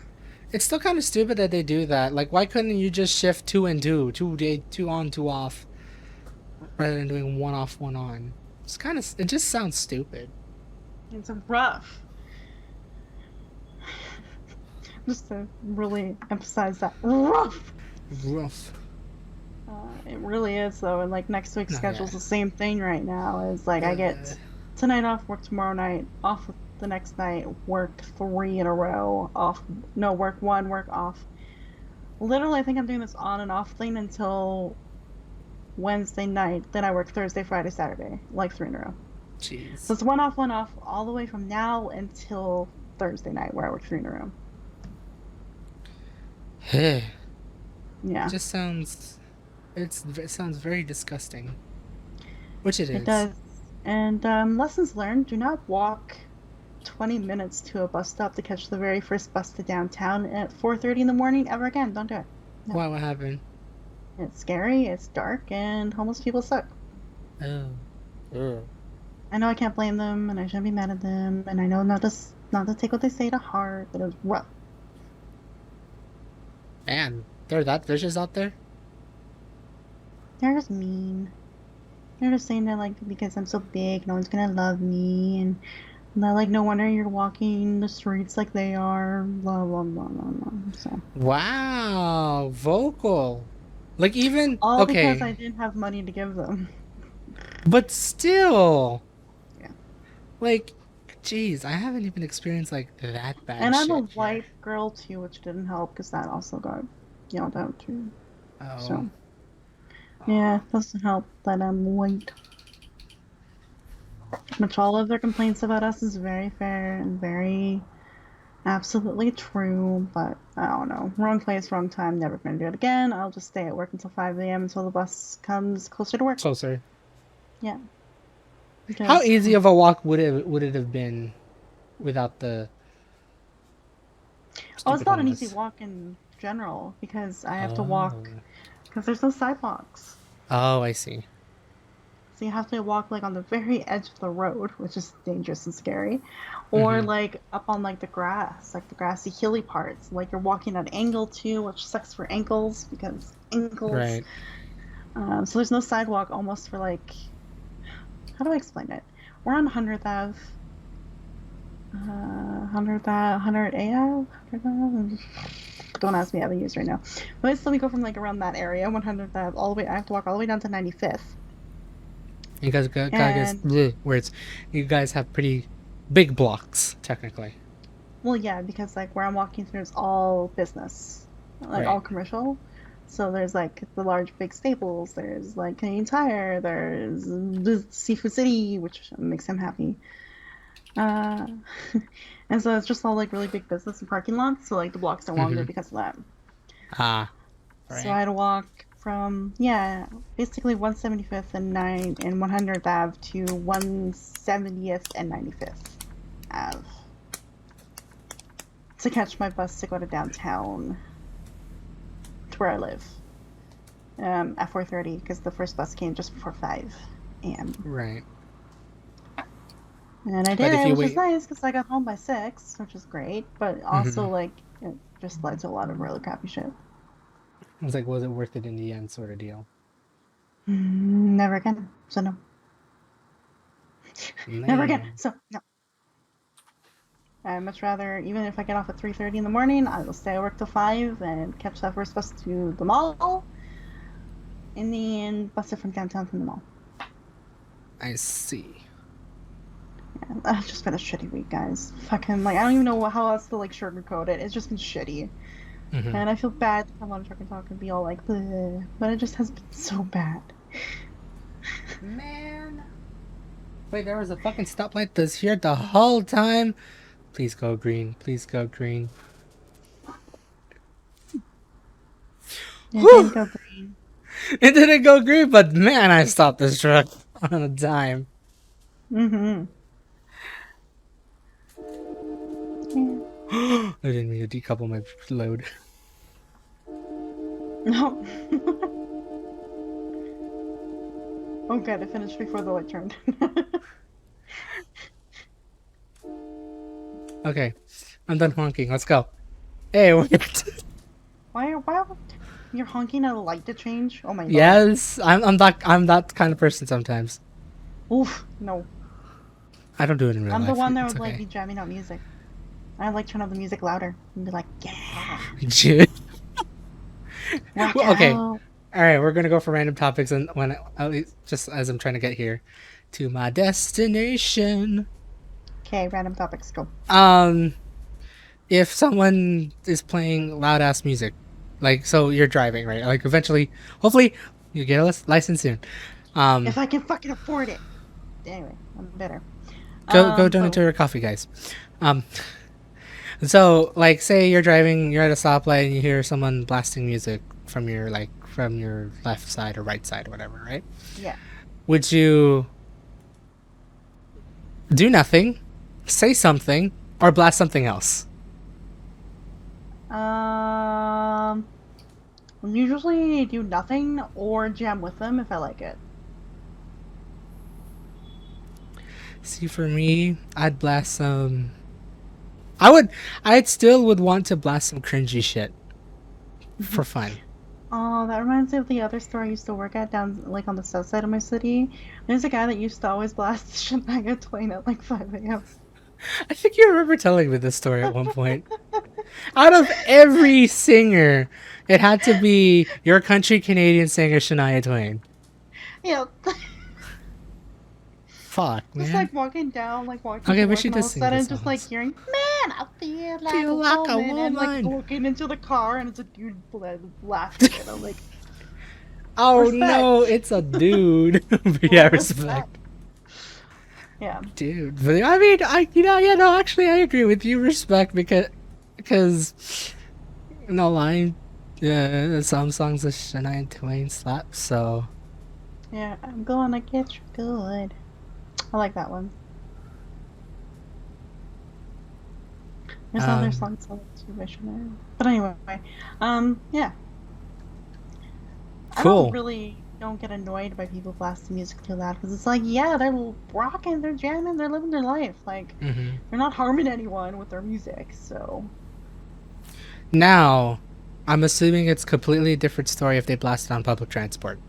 Speaker 2: It's still kind of stupid that they do that. Like, why couldn't you just shift two and two, 2 day, two on, two off, rather than doing one off, one on? It's kind of. It just sounds stupid.
Speaker 1: It's rough. Just to really emphasize that rough.
Speaker 2: Rough.
Speaker 1: It really is though, and like next week's
Speaker 2: No, yeah.
Speaker 1: schedule's the same thing right now. Is like I
Speaker 2: Uh,
Speaker 1: get tonight off, work tomorrow night, off the next night, work three in a row, off. No, work one, work off. Literally, I think I'm doing this on and off thing until Wednesday night. Then I work Thursday, Friday, Saturday, like three in a row. So
Speaker 2: jeez.
Speaker 1: it's one off, all the way from now until Thursday night, where I work three in a row.
Speaker 2: It
Speaker 1: Yeah,
Speaker 2: just sounds. It sounds very disgusting, which it
Speaker 1: it
Speaker 2: is.
Speaker 1: does. And lessons learned: do not walk 20 minutes to a bus stop to catch the very first bus to downtown at 4:30 in the morning ever again. Don't do it. No.
Speaker 2: Why? What happened?
Speaker 1: It's scary, it's dark, and homeless people suck.
Speaker 2: Oh. Ugh.
Speaker 1: I know I can't blame them, and I shouldn't be mad at them, and I know not to take what they say to heart, but it was rough.
Speaker 2: Man, there are that vicious out there.
Speaker 1: They're just mean. They're just saying that, like, because I'm so big, no one's gonna love me, and that, like, no wonder you're walking the streets like they are, blah, blah, blah, blah, blah. So,
Speaker 2: Wow, vocal. Like even
Speaker 1: all because I
Speaker 2: okay,
Speaker 1: didn't have money to give them.
Speaker 2: but still,
Speaker 1: Yeah.
Speaker 2: like, geez, I haven't even experienced like that bad
Speaker 1: And I'm a
Speaker 2: shit here.
Speaker 1: white girl too, which didn't help because that also got yelled out too.
Speaker 2: Oh,
Speaker 1: So yeah, it doesn't help that I'm white. Which all of their complaints about us is very fair and very absolutely true, but I don't know. Wrong place, wrong time, never gonna do it again. I'll just stay at work until 5 a.m. until the bus comes closer to work.
Speaker 2: closer.
Speaker 1: Yeah,
Speaker 2: How
Speaker 1: because
Speaker 2: easy of a walk would it have been without the
Speaker 1: oh, it's
Speaker 2: stupid
Speaker 1: not an easy
Speaker 2: homeless?
Speaker 1: walk in general because I have to walk
Speaker 2: Oh,
Speaker 1: because there's no sidewalks.
Speaker 2: oh, I see.
Speaker 1: So you have to walk like on the very edge of the road, which is dangerous and scary, or
Speaker 2: Mm-hmm.
Speaker 1: like up on like the grass, like the grassy hilly parts. Like you're walking at an angle too, which sucks for ankles because ankles.
Speaker 2: Right.
Speaker 1: So there's no sidewalk almost for like, how do I explain it? We're on 100th Ave, 100 AF, 100 Don't ask me avenues right now. But still, we go from like around that area, 100th Ave, all the way. I have to walk all the way down to 95th,
Speaker 2: You guys got guys
Speaker 1: and
Speaker 2: bleh, words. You guys have pretty big blocks technically.
Speaker 1: well, yeah, because like where I'm walking through is all business, like
Speaker 2: Right.
Speaker 1: all commercial. So there's like the large big staples. There's like Canadian Tire. There's the Seafood City, which makes him happy. Uh, and so it's just all like really big business and parking lots, so like the blocks are longer
Speaker 2: Mm-hmm.
Speaker 1: because of that.
Speaker 2: Ah,
Speaker 1: So I
Speaker 2: right.
Speaker 1: had to walk from basically 175th and 100th Ave to 170th and 95th Ave to catch my bus to go to downtown to where I live at 4:30 because the first bus came just before 5 a.m.
Speaker 2: Right.
Speaker 1: And I did
Speaker 2: But if
Speaker 1: it,
Speaker 2: you
Speaker 1: which is
Speaker 2: wait,
Speaker 1: nice because I got home by 6, which is great. But
Speaker 2: mm-hmm.
Speaker 1: also like it just led to a lot of really crappy shit.
Speaker 2: I was like, was it worth it in the end, sort of deal?
Speaker 1: Never again. So no, never again.
Speaker 2: Man.
Speaker 1: So no. I'd much rather, even if I get off at 3:30 in the morning, I will stay at work till 5 and catch that first bus to the mall, and then bus it from downtown from the mall.
Speaker 2: I see.
Speaker 1: It's just been a shitty week, guys. Fucking like I don't even know how else to like sugarcoat it. It's just been shitty,
Speaker 2: Mm-hmm.
Speaker 1: and I feel bad to come on Truck and Talk and be all like, bleh, but it just has been so bad.
Speaker 2: Man. Wait, there was a fucking stoplight that's here the whole time. Please go green. Please go green.
Speaker 1: It didn't
Speaker 2: Whew!
Speaker 1: go green.
Speaker 2: It didn't go green, but man, I stopped this truck on a dime.
Speaker 1: Mm-hmm. Yeah.
Speaker 2: I didn't mean to decouple my load.
Speaker 1: No. Oh good, it finished before the light turned.
Speaker 2: Okay, I'm done honking. Let's go. Hey, wait.
Speaker 1: Why you're honking at a light to change? Oh my god.
Speaker 2: Yes, I'm that kind of person sometimes.
Speaker 1: Oof, no.
Speaker 2: I don't do it in real
Speaker 1: I'm the
Speaker 2: life.
Speaker 1: one that
Speaker 2: It's
Speaker 1: would like
Speaker 2: okay.
Speaker 1: be jamming out music. I like turn up the music louder and be like, yeah,
Speaker 2: Dude.
Speaker 1: rock
Speaker 2: Well, okay.
Speaker 1: out.
Speaker 2: All right, we're gonna go for random topics, and when at least just as I'm trying to get here to my destination.
Speaker 1: Okay, random topics, go.
Speaker 2: Um, if someone is playing loud ass music, like so you're driving, right? Like eventually, hopefully, you get a license soon. Um,
Speaker 1: If I can fucking afford it. Anyway, I'm better.
Speaker 2: go donate
Speaker 1: But
Speaker 2: to your coffee, guys. Um, so like say you're driving, you're at a stoplight, and you hear someone blasting music from your left side or right side or whatever, right?
Speaker 1: yeah.
Speaker 2: Would you do nothing, say something, or blast something else?
Speaker 1: Um, usually do nothing or jam with them if I like it.
Speaker 2: See, for me, I'd blast some. I'd still would want to blast some cringy shit for fun.
Speaker 1: Oh, that reminds me of the other store I used to work at down like on the south side of my city. There's a guy that used to always blast Shania Twain at like 5 a.m.
Speaker 2: I think you remember telling me this story at one point. Out of every singer, it had to be your country Canadian singer Shania Twain.
Speaker 1: Yeah,
Speaker 2: Fuck,
Speaker 1: just
Speaker 2: man.
Speaker 1: like walking
Speaker 2: Okay,
Speaker 1: to
Speaker 2: but
Speaker 1: work,
Speaker 2: she
Speaker 1: and all
Speaker 2: does
Speaker 1: of a
Speaker 2: sing good
Speaker 1: sudden, just like
Speaker 2: songs.
Speaker 1: hearing, "Man, I feel like a
Speaker 2: Feel like a
Speaker 1: woman," and like
Speaker 2: woman.
Speaker 1: looking into the car, and it's a dude blasting it. I'm like,
Speaker 2: Oh no,
Speaker 1: respect,
Speaker 2: it's a dude. But yeah,
Speaker 1: respect.
Speaker 2: respect.
Speaker 1: Yeah.
Speaker 2: Dude, but I mean, yeah, no, actually, I agree with you. Respect because no line, yeah, some songs of Shania Twain slap. So,
Speaker 1: Yeah, I'm gonna get you good. I like that one. There's other
Speaker 2: um,
Speaker 1: songs I like too by Shania. But anyway, yeah. I don't
Speaker 2: cool.
Speaker 1: really don't get annoyed by people blasting music too loud because it's like, yeah, they're rocking, they're jamming, they're living their life. Like,
Speaker 2: Hmm.
Speaker 1: they're not harming anyone with their music. So,
Speaker 2: Now, I'm assuming it's completely different story if they blast it on public transport.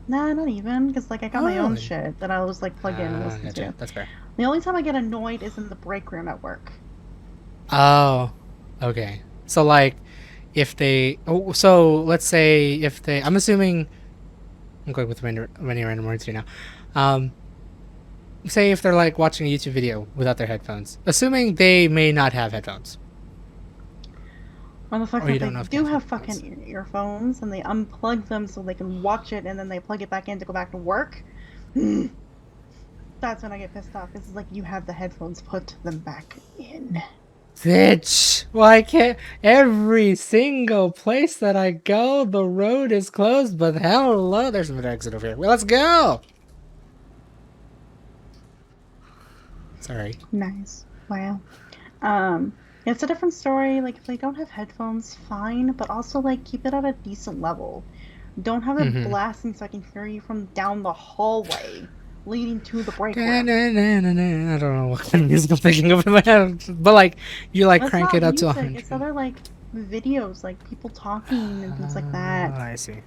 Speaker 1: nah, not even because like I got
Speaker 2: Oh,
Speaker 1: my own
Speaker 2: really?
Speaker 1: shit that I'll just like plug in and listen
Speaker 2: Gotcha.
Speaker 1: to.
Speaker 2: That's fair.
Speaker 1: The only time I get annoyed is in the break room at work.
Speaker 2: Oh, okay. So like, if they, oh, so let's say if they, I'm assuming I'm going with many random words here now. Um, say if they're like watching a YouTube video without their headphones, assuming they may not have headphones,
Speaker 1: Or the fact
Speaker 2: or you
Speaker 1: that they
Speaker 2: don't know if they
Speaker 1: do
Speaker 2: have
Speaker 1: have
Speaker 2: headphones.
Speaker 1: fucking earphones and they unplug them so they can watch it and then they plug it back in to go back to work. That's when I get pissed off. It's like you have the headphones, put them back in.
Speaker 2: Bitch, why can't every single place that I go, the road is closed? But hello, there's another exit over here. Well, let's go. Sorry.
Speaker 1: Nice. Wow. It's a different story. Like if they don't have headphones, fine, but also like keep it at a decent level. Don't have it blasting so I can hear you from down the hallway leading to the break room.
Speaker 2: I don't know what kind of music I'm thinking of in my head, but like you like
Speaker 1: That's
Speaker 2: crank
Speaker 1: not
Speaker 2: it up to
Speaker 1: music.
Speaker 2: 100.
Speaker 1: It's other like videos, like people talking and things like that,
Speaker 2: I see.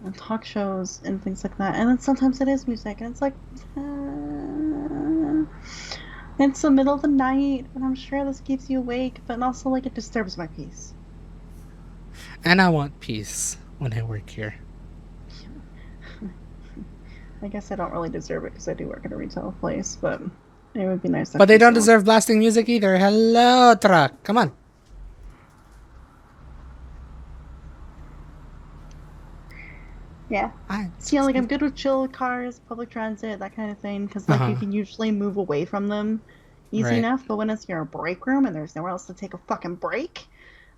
Speaker 1: and talk shows and things like that. And then sometimes it is music, and it's like, it's the middle of the night, and I'm sure this keeps you awake, but also like it disturbs my peace.
Speaker 2: And I want peace when I work here.
Speaker 1: I guess I don't really deserve it because I do work at a retail place, but it would be nice.
Speaker 2: But they don't deserve blasting music either. Hello, truck. Come on.
Speaker 1: Yeah. See, like I'm good with chill cars, public transit, that kind of thing, because like you can usually move away from them easy enough. But when it's your break room and there's nowhere else to take a fucking break,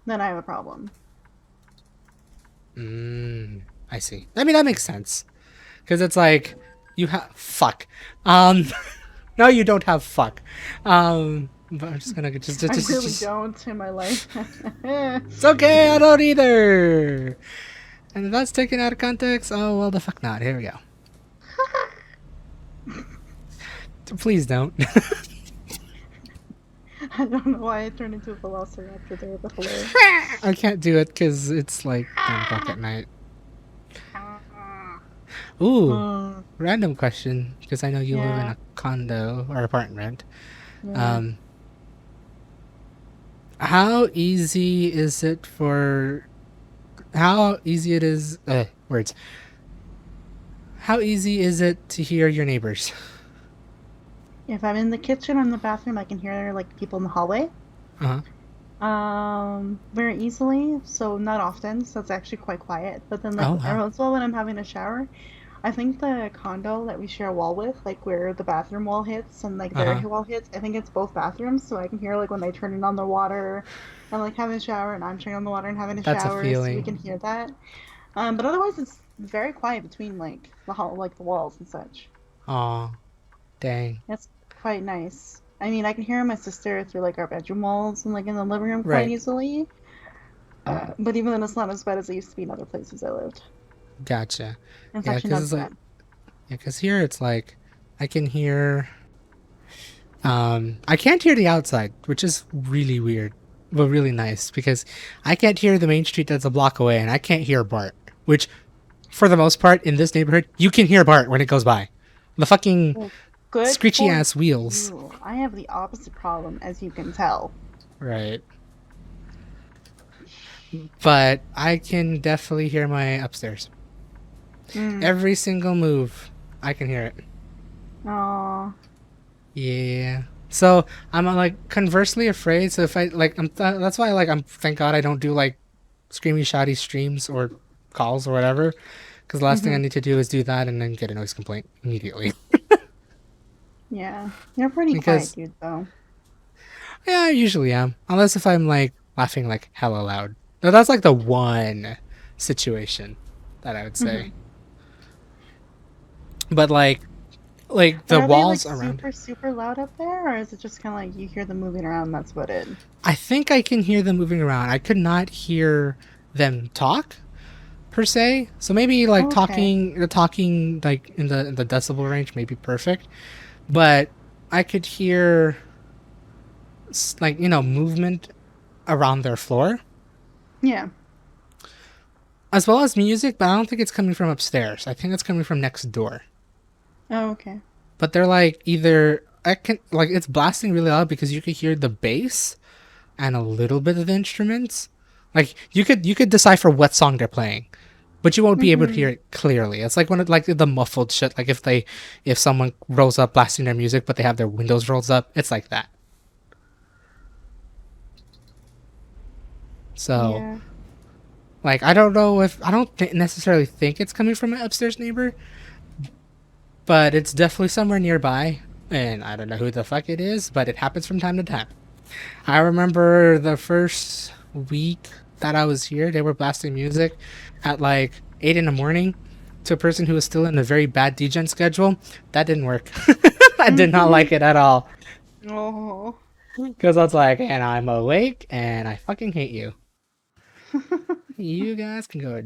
Speaker 1: then I have a problem.
Speaker 2: I see. I mean, that makes sense. Because it's like, you have... Fuck. No, you don't have fuck. But I'm just gonna...
Speaker 1: I really don't in my life.
Speaker 2: It's okay, I don't either! And if that's taken out of context, oh, well, the fuck not. Here we go. Please don't.
Speaker 1: I don't know why I turned into a velociraptor there, but hilarious.
Speaker 2: I can't do it because it's like 10 o'clock at night. Ooh, random question, because I know you live in a condo or apartment.
Speaker 1: Yeah.
Speaker 2: How easy is it for... How easy it is... words. How easy is it to hear your neighbors?
Speaker 1: If I'm in the kitchen or in the bathroom, I can hear like people in the hallway. Very easily, so not often, so it's actually quite quiet. But then like every once in a while when I'm having a shower, I think the condo that we share a wall with, like where the bathroom wall hits and like their wall hits, I think it's both bathrooms, so I can hear like when they turn on the water and like having a shower, and I'm turning on the water and having a shower, so we can hear that. But otherwise it's very quiet between like the walls and such.
Speaker 2: Aw, dang.
Speaker 1: That's quite nice. I mean, I can hear my sister through like our bedroom walls and like in the living room quite easily. But even then, it's not as bad as it used to be in other places I lived.
Speaker 2: Gotcha.
Speaker 1: It's actually not bad.
Speaker 2: Yeah, because here it's like I can hear. I can't hear the outside, which is really weird, but really nice because I can't hear the main street that's a block away, and I can't hear Bart. Which, for the most part, in this neighborhood, you can hear Bart when it goes by. The fucking. Screechy ass wheels.
Speaker 1: I have the opposite problem, as you can tell.
Speaker 2: Right. But I can definitely hear my upstairs. Every single move, I can hear it.
Speaker 1: Aww.
Speaker 2: Yeah. So I'm like conversely afraid. So if I like, that's why I'm thank God I don't do like screamy shouty streams or calls or whatever. Because the last thing I need to do is do that and then get a noise complaint immediately.
Speaker 1: Yeah, you're pretty quiet, dude, though.
Speaker 2: Yeah, I usually am. Unless if I'm, like, laughing, like, hella loud. No, that's, like, the one situation that I would say. But, like the walls
Speaker 1: around... Are they, like, super loud up there? Or is it just kind of like you hear them moving around and that's about it?
Speaker 2: I think I can hear them moving around. I could not hear them talk, per se. So maybe, like, talking, like, in the decibel range may be perfect. But I could hear, like, you know, movement around their floor.
Speaker 1: Yeah.
Speaker 2: As well as music, but I don't think it's coming from upstairs. I think it's coming from next door.
Speaker 1: Oh, okay.
Speaker 2: But they're like either... it's blasting really loud because you could hear the bass and a little bit of the instruments. Like, you could decipher what song they're playing. But you won't be able to hear it clearly. It's like like the muffled shit. Like if someone rolls up blasting their music, but they have their windows rolled up, it's like that. So, like I don't know if I don't necessarily think it's coming from my upstairs neighbor, but it's definitely somewhere nearby. And I don't know who the fuck it is, but it happens from time to time. I remember the first week that I was here, they were blasting music at like 8 in the morning to a person who was still in a very bad degen schedule. That didn't work. I did not like it at all.
Speaker 1: Oh.
Speaker 2: Because I was like, and I'm awake and I fucking hate you. You guys can go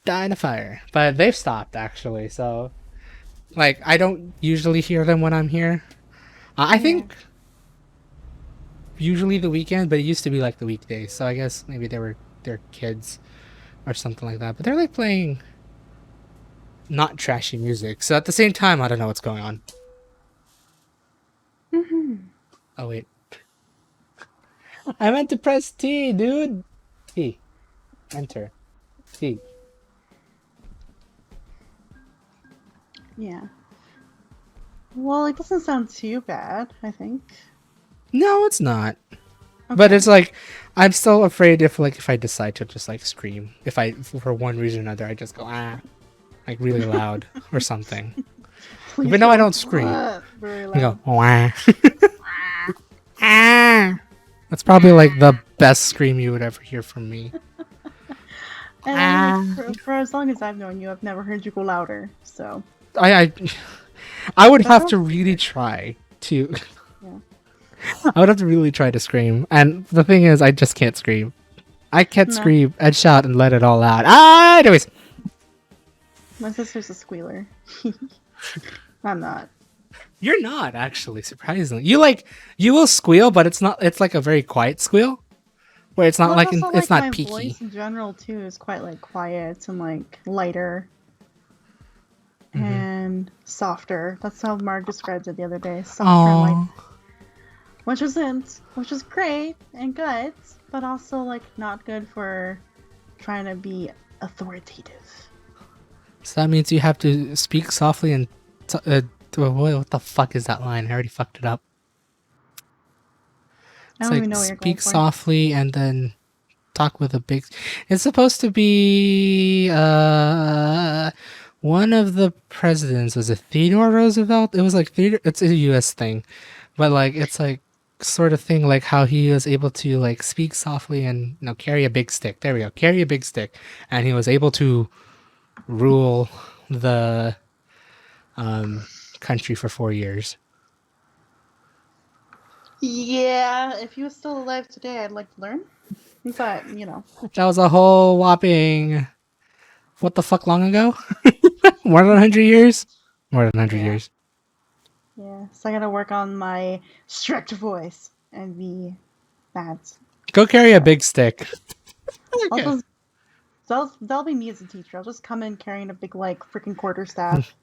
Speaker 2: die in a fire. But they've stopped actually, so like I don't usually hear them when I'm here. I think usually the weekend, but it used to be like the weekdays. So I guess maybe they're kids or something like that. But they're like playing not trashy music. So at the same time, I don't know what's going on. Oh wait, I meant to press T, dude. T, enter. T.
Speaker 1: Yeah. Well, it doesn't sound too bad, I think.
Speaker 2: No, it's not. But it's like I'm still afraid if I decide to just like scream, if I for one reason or another I just go like really loud or something.
Speaker 1: Please
Speaker 2: But no, I don't scream.
Speaker 1: Very
Speaker 2: You go
Speaker 1: loud.
Speaker 2: wah. That's probably like the best scream you would ever hear from me.
Speaker 1: And for as long as I've known you, I've never heard you go louder. So
Speaker 2: I would have to really try to.
Speaker 1: Yeah.
Speaker 2: I would have to really try to scream, and the thing is, I just can't scream. I can't scream and shout and let it all out. Anyways.
Speaker 1: My sister's a squealer. I'm not.
Speaker 2: You're not actually, surprisingly. You will squeal, but it's not. It's like a very quiet squeal, where it's not it's not
Speaker 1: my
Speaker 2: peaky.
Speaker 1: Voice in general too is quite like quiet and like lighter and softer. That's how Mark described it the other day. Softer and light. Which is great and good, but also like not good for trying to be authoritative.
Speaker 2: So that means you have to speak softly and what the fuck is that line? I already fucked it up.
Speaker 1: I don't even know what you're going
Speaker 2: speak
Speaker 1: for.
Speaker 2: softly and then talk with a big. It's supposed to be one of the presidents. Was it Theodore Roosevelt? It was like Theodore. It's a U.S. thing, but like it's like sort of thing like how he was able to like speak softly and carry a big stick. There we go, carry a big stick, and he was able to rule the country for 4 years.
Speaker 1: Yeah, if he was still alive today, I'd like to learn. But,
Speaker 2: That was a whole whopping, what the fuck, long ago? More than 100 years? More than 100 years.
Speaker 1: Yeah, so I gotta work on my strict voice and be that.
Speaker 2: Go carry a big stick.
Speaker 1: Okay. That'll be me as a teacher. I'll just come in carrying a big, like, freaking quarterstaff.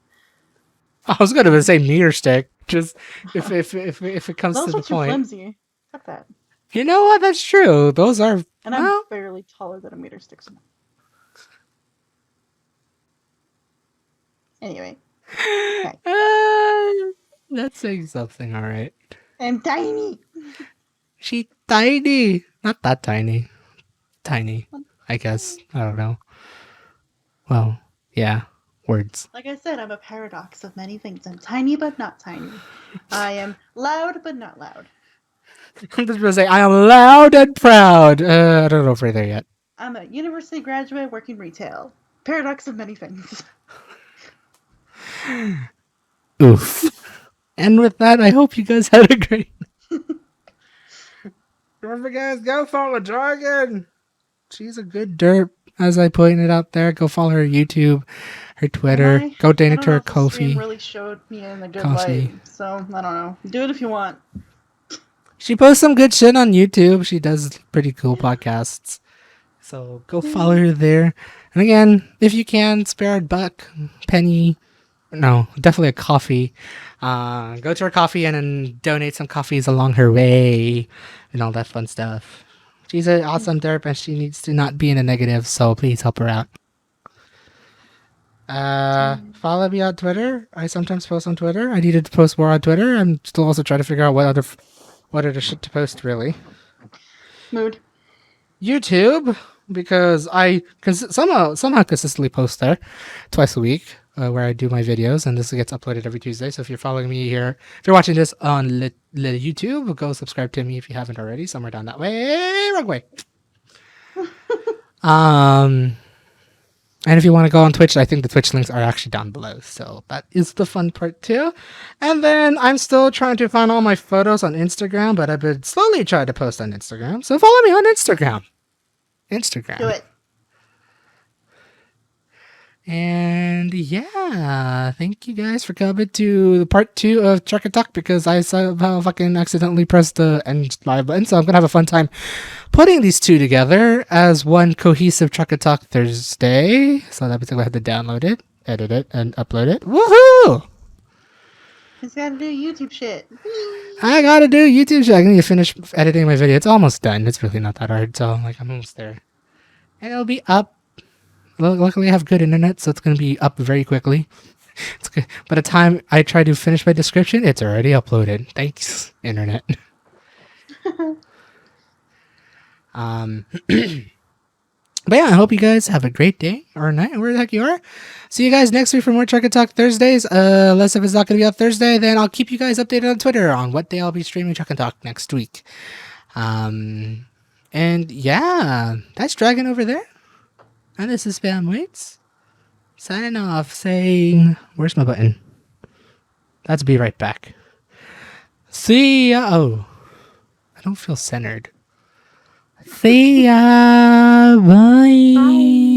Speaker 2: I was gonna say meter stick, just if it comes to the point.
Speaker 1: Those are too flimsy. Fuck that.
Speaker 2: You know what? That's true. Those are.
Speaker 1: And I'm barely taller than a meter stick. So. Anyway. Okay.
Speaker 2: That's saying something, all right.
Speaker 1: I'm tiny.
Speaker 2: She's tiny. Not that tiny. Tiny, I guess. I don't know. Well, yeah. Words.
Speaker 1: Like I said, I'm a paradox of many things. I'm tiny but not tiny. I am loud but not loud.
Speaker 2: I'm just gonna say I am loud and proud. I don't know if we're there yet.
Speaker 1: I'm a university graduate working retail. Paradox of many things.
Speaker 2: Oof. And with that, I hope you guys had a great. Remember, guys, go follow Dragyn. She's a good derp, as I pointed out there. Go follow her YouTube, her Twitter. Go donate to her Ko-fi.
Speaker 1: Really showed me in a good light, so I don't know. Do it if you want.
Speaker 2: She posts some good shit on YouTube. She does pretty cool podcasts. So go follow her there. And again, if you can, spare a buck, penny. No, definitely a coffee. Go to her coffee and then donate some coffees along her way and all that fun stuff. She's an awesome derp and she needs to not be in a negative, so please help her out. Follow me on Twitter. I sometimes post on Twitter. I needed to post more on Twitter. I'm still also trying to figure out what other shit to post, really.
Speaker 1: Mood. YouTube,
Speaker 2: because I somehow consistently post there twice a week. where I do my videos, and this gets uploaded every Tuesday. So if you're following me here, if you're watching this on YouTube, go subscribe to me if you haven't already. Somewhere down that way, wrong way. And if you want to go on Twitch, I think the Twitch links are actually down below. So that is the fun part too. And then I'm still trying to find all my photos on Instagram, but I've been slowly trying to post on Instagram. So follow me on Instagram.
Speaker 1: Do it.
Speaker 2: And yeah, thank you guys for coming to part 2 of Truck and Talk, because I somehow fucking accidentally pressed the end live button. So I'm gonna have a fun time putting these two together as one cohesive Truck and Talk Thursday. So that means I have to download it, edit it, and upload it. Woohoo!
Speaker 1: He's gotta do YouTube shit.
Speaker 2: I gotta do YouTube shit. I need to finish editing my video. It's almost done. It's really not that hard. So I'm almost there, and it'll be up. Luckily, I have good internet, so it's going to be up very quickly. It's good. By the time I try to finish my description, it's already uploaded. Thanks, internet. But yeah, I hope you guys have a great day or night, where the heck you are. See you guys next week for more Truck and Talk Thursdays. Unless if it's not going to be on Thursday, then I'll keep you guys updated on Twitter on what day I'll be streaming Truck and Talk next week. And yeah, that's Dragyn over there. And this is Spam Waits, signing off, saying, where's my button? That's be right back. See ya. Oh, I don't feel centered. See ya. Bye. Bye.